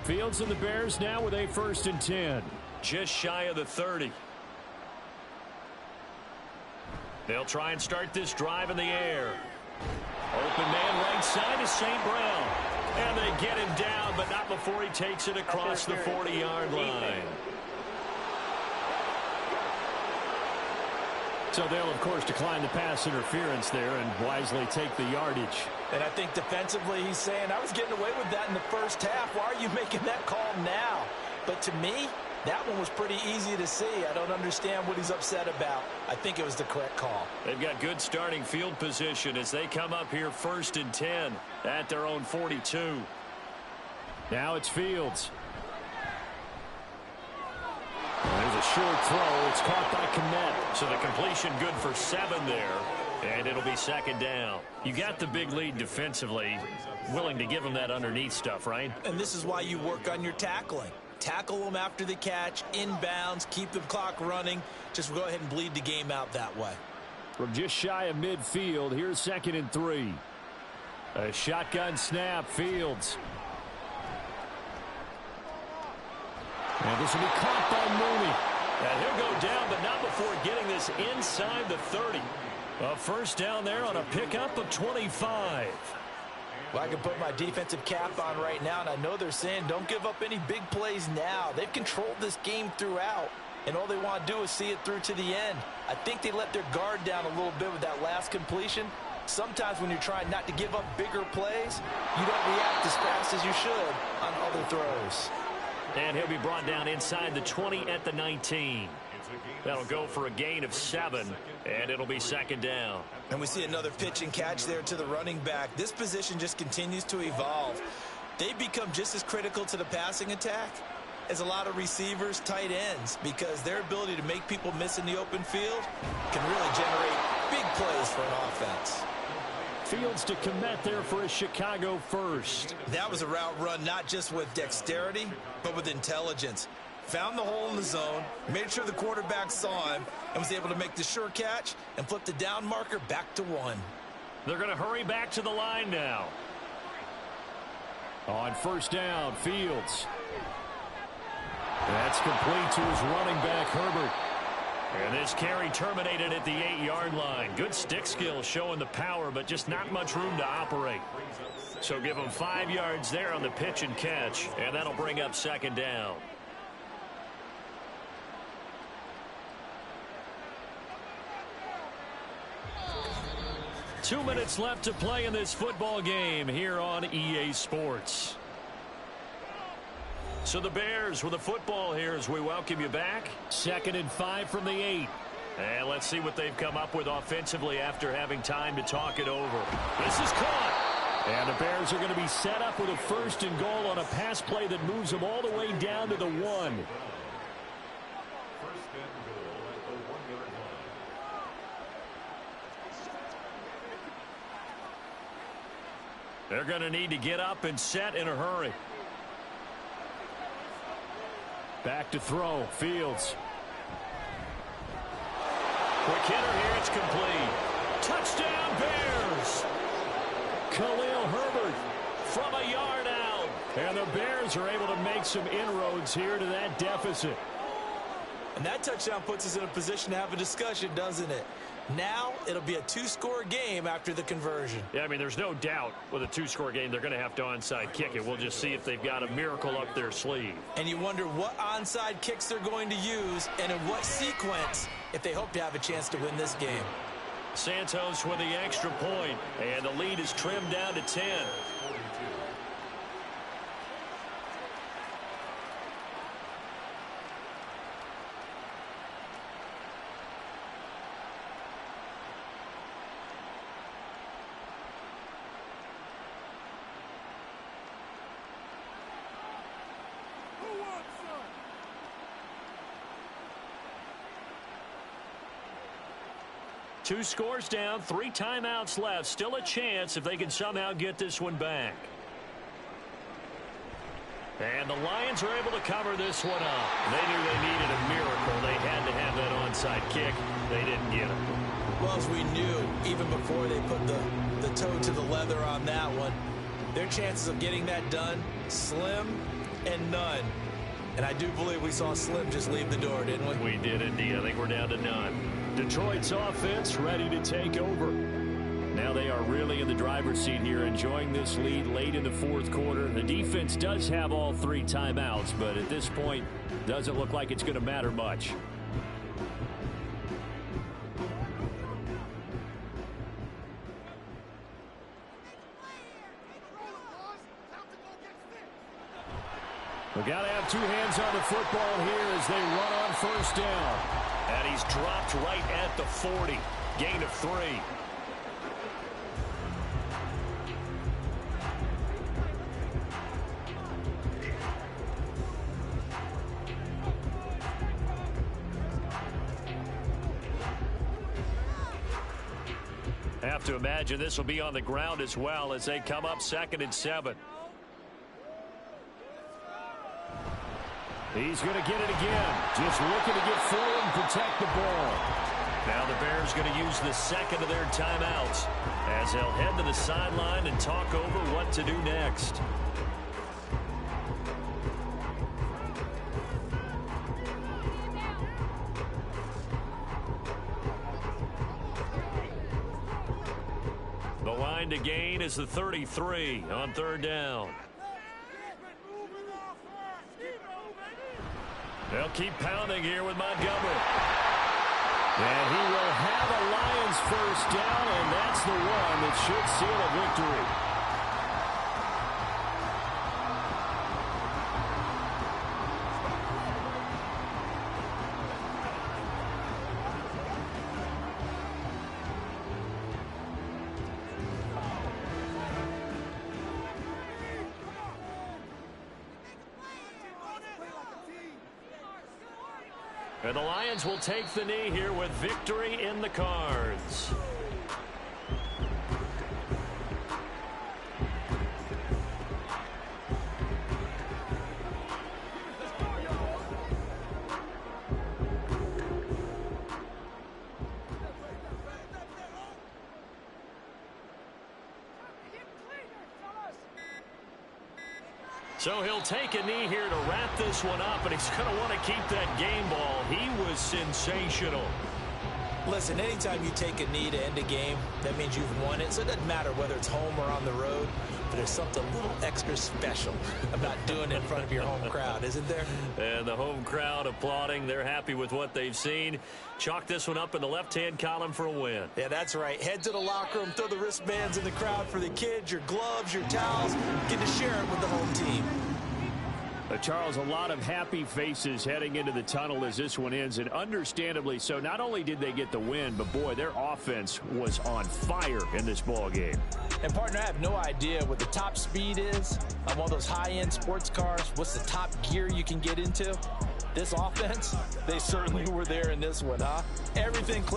Fields and the Bears now with a 1st and 10. Just shy of the 30. They'll try and start this drive in the air. Open man right side is St. Brown. And they get him down, but not before he takes it across the 40-yard line. So they'll, of course, decline the pass interference there and wisely take the yardage. And I think defensively he's saying, I was getting away with that in the first half. Why are you making that call now? But to me, that one was pretty easy to see. I don't understand what he's upset about. I think it was the correct call. They've got good starting field position as they come up here 1st and 10 at their own 42. Now it's Fields. There's a short throw. It's caught by Kmet. So the completion good for 7 there. And it'll be second down. You got the big lead defensively. Willing to give them that underneath stuff, right? And this is why you work on your tackling. Tackle them after the catch, inbounds, keep the clock running. Just go ahead and bleed the game out that way. From just shy of midfield, here's 2nd and 3. A shotgun snap, Fields. And this will be caught by Mooney. And he'll go down, but not before getting this inside the 30. A first down there on a pickup of 25. Well, I can put my defensive cap on right now, and I know they're saying don't give up any big plays now. They've controlled this game throughout, and all they want to do is see it through to the end. I think they let their guard down a little bit with that last completion. Sometimes when you're trying not to give up bigger plays, you don't react as fast as you should on other throws. And he'll be brought down inside the 20 at the 19. That'll go for a gain of 7, and it'll be second down. And we see another pitch and catch there to the running back. This position just continues to evolve. They've become just as critical to the passing attack as a lot of receivers, tight ends, because their ability to make people miss in the open field can really generate big plays for an offense. Fields to commit there for a Chicago first. That was a route run not just with dexterity, but with intelligence. Found the hole in the zone, made sure the quarterback saw him, and was able to make the sure catch and flip the down marker back to 1. They're going to hurry back to the line now. On first down, Fields. That's complete to his running back, Herbert. And this carry terminated at the 8-yard line. Good stick skill showing the power, but just not much room to operate. So give him 5 yards there on the pitch and catch, and that'll bring up second down. Two minutes left to play in this football game here on EA Sports. So the Bears with the football here as we welcome you back. 2nd and 5 from the 8. And let's see what they've come up with offensively after having time to talk it over. This is caught. And the Bears are going to be set up with a 1st and goal on a pass play that moves them all the way down to the 1. They're going to need to get up and set in a hurry. Back to throw, Fields. Quick hitter here, it's complete. Touchdown, Bears! Khalil Herbert from a yard out. And the Bears are able to make some inroads here to that deficit. And that touchdown puts us in a position to have a discussion, doesn't it? Now it'll be a 2-score game after the conversion. Yeah, I mean, there's no doubt with a 2-score game they're going to have to onside kick it. We'll just see if they've got a miracle up their sleeve. And you wonder what onside kicks they're going to use and in what sequence if they hope to have a chance to win this game. Santos with the extra point, and the lead is trimmed down to 10. Two scores down, 3 timeouts left. Still a chance if they can somehow get this one back. And the Lions are able to cover this one up. They knew they needed a miracle. They had to have that onside kick. They didn't get it. Well, as we knew, even before they put the toe to the leather on that one, their chances of getting that done, slim and none. And I do believe we saw Slim just leave the door, didn't we? We did indeed. I think we're down to none. Detroit's offense ready to take over. Now they are really in the driver's seat here, enjoying this lead late in the 4th quarter. The defense does have all 3 timeouts, but at this point, doesn't look like it's going to matter much. We've got to have 2 hands on the football here as they run on first down. And he's dropped right at the 40. Gain of 3. Have to imagine this will be on the ground as well as they come up 2nd and 7. He's going to get it again. Just looking to get forward and protect the ball. Now the Bears going to use the second of their timeouts as they'll head to the sideline and talk over what to do next. The line to gain is the 33 on 3rd down. They'll keep pounding here with Montgomery. And he will have a Lions first down, and that's the one that should seal a victory. And the Lions will take the knee here with victory in the cards. So he'll take a knee here to wrap this one up, and he's going to want to keep that game ball. He was sensational. Listen, anytime you take a knee to end a game, that means you've won it. So it doesn't matter whether it's home or on the road, but there's something a little extra special about doing it in front of your home crowd, isn't there? And the home crowd applauding. They're happy with what they've seen. Chalk this one up in the left-hand column for a win. Yeah, that's right. Head to the locker room, throw the wristbands in the crowd for the kids, your gloves, your towels. Get to share it with the home team. Charles, a lot of happy faces heading into the tunnel as this one ends, and understandably so. Not only did they get the win, but boy, their offense was on fire in this ball game. And partner, I have no idea what the top speed is on one of those high-end sports cars. What's the top gear you can get into? This offense, they certainly were there in this one, huh? Everything clicked.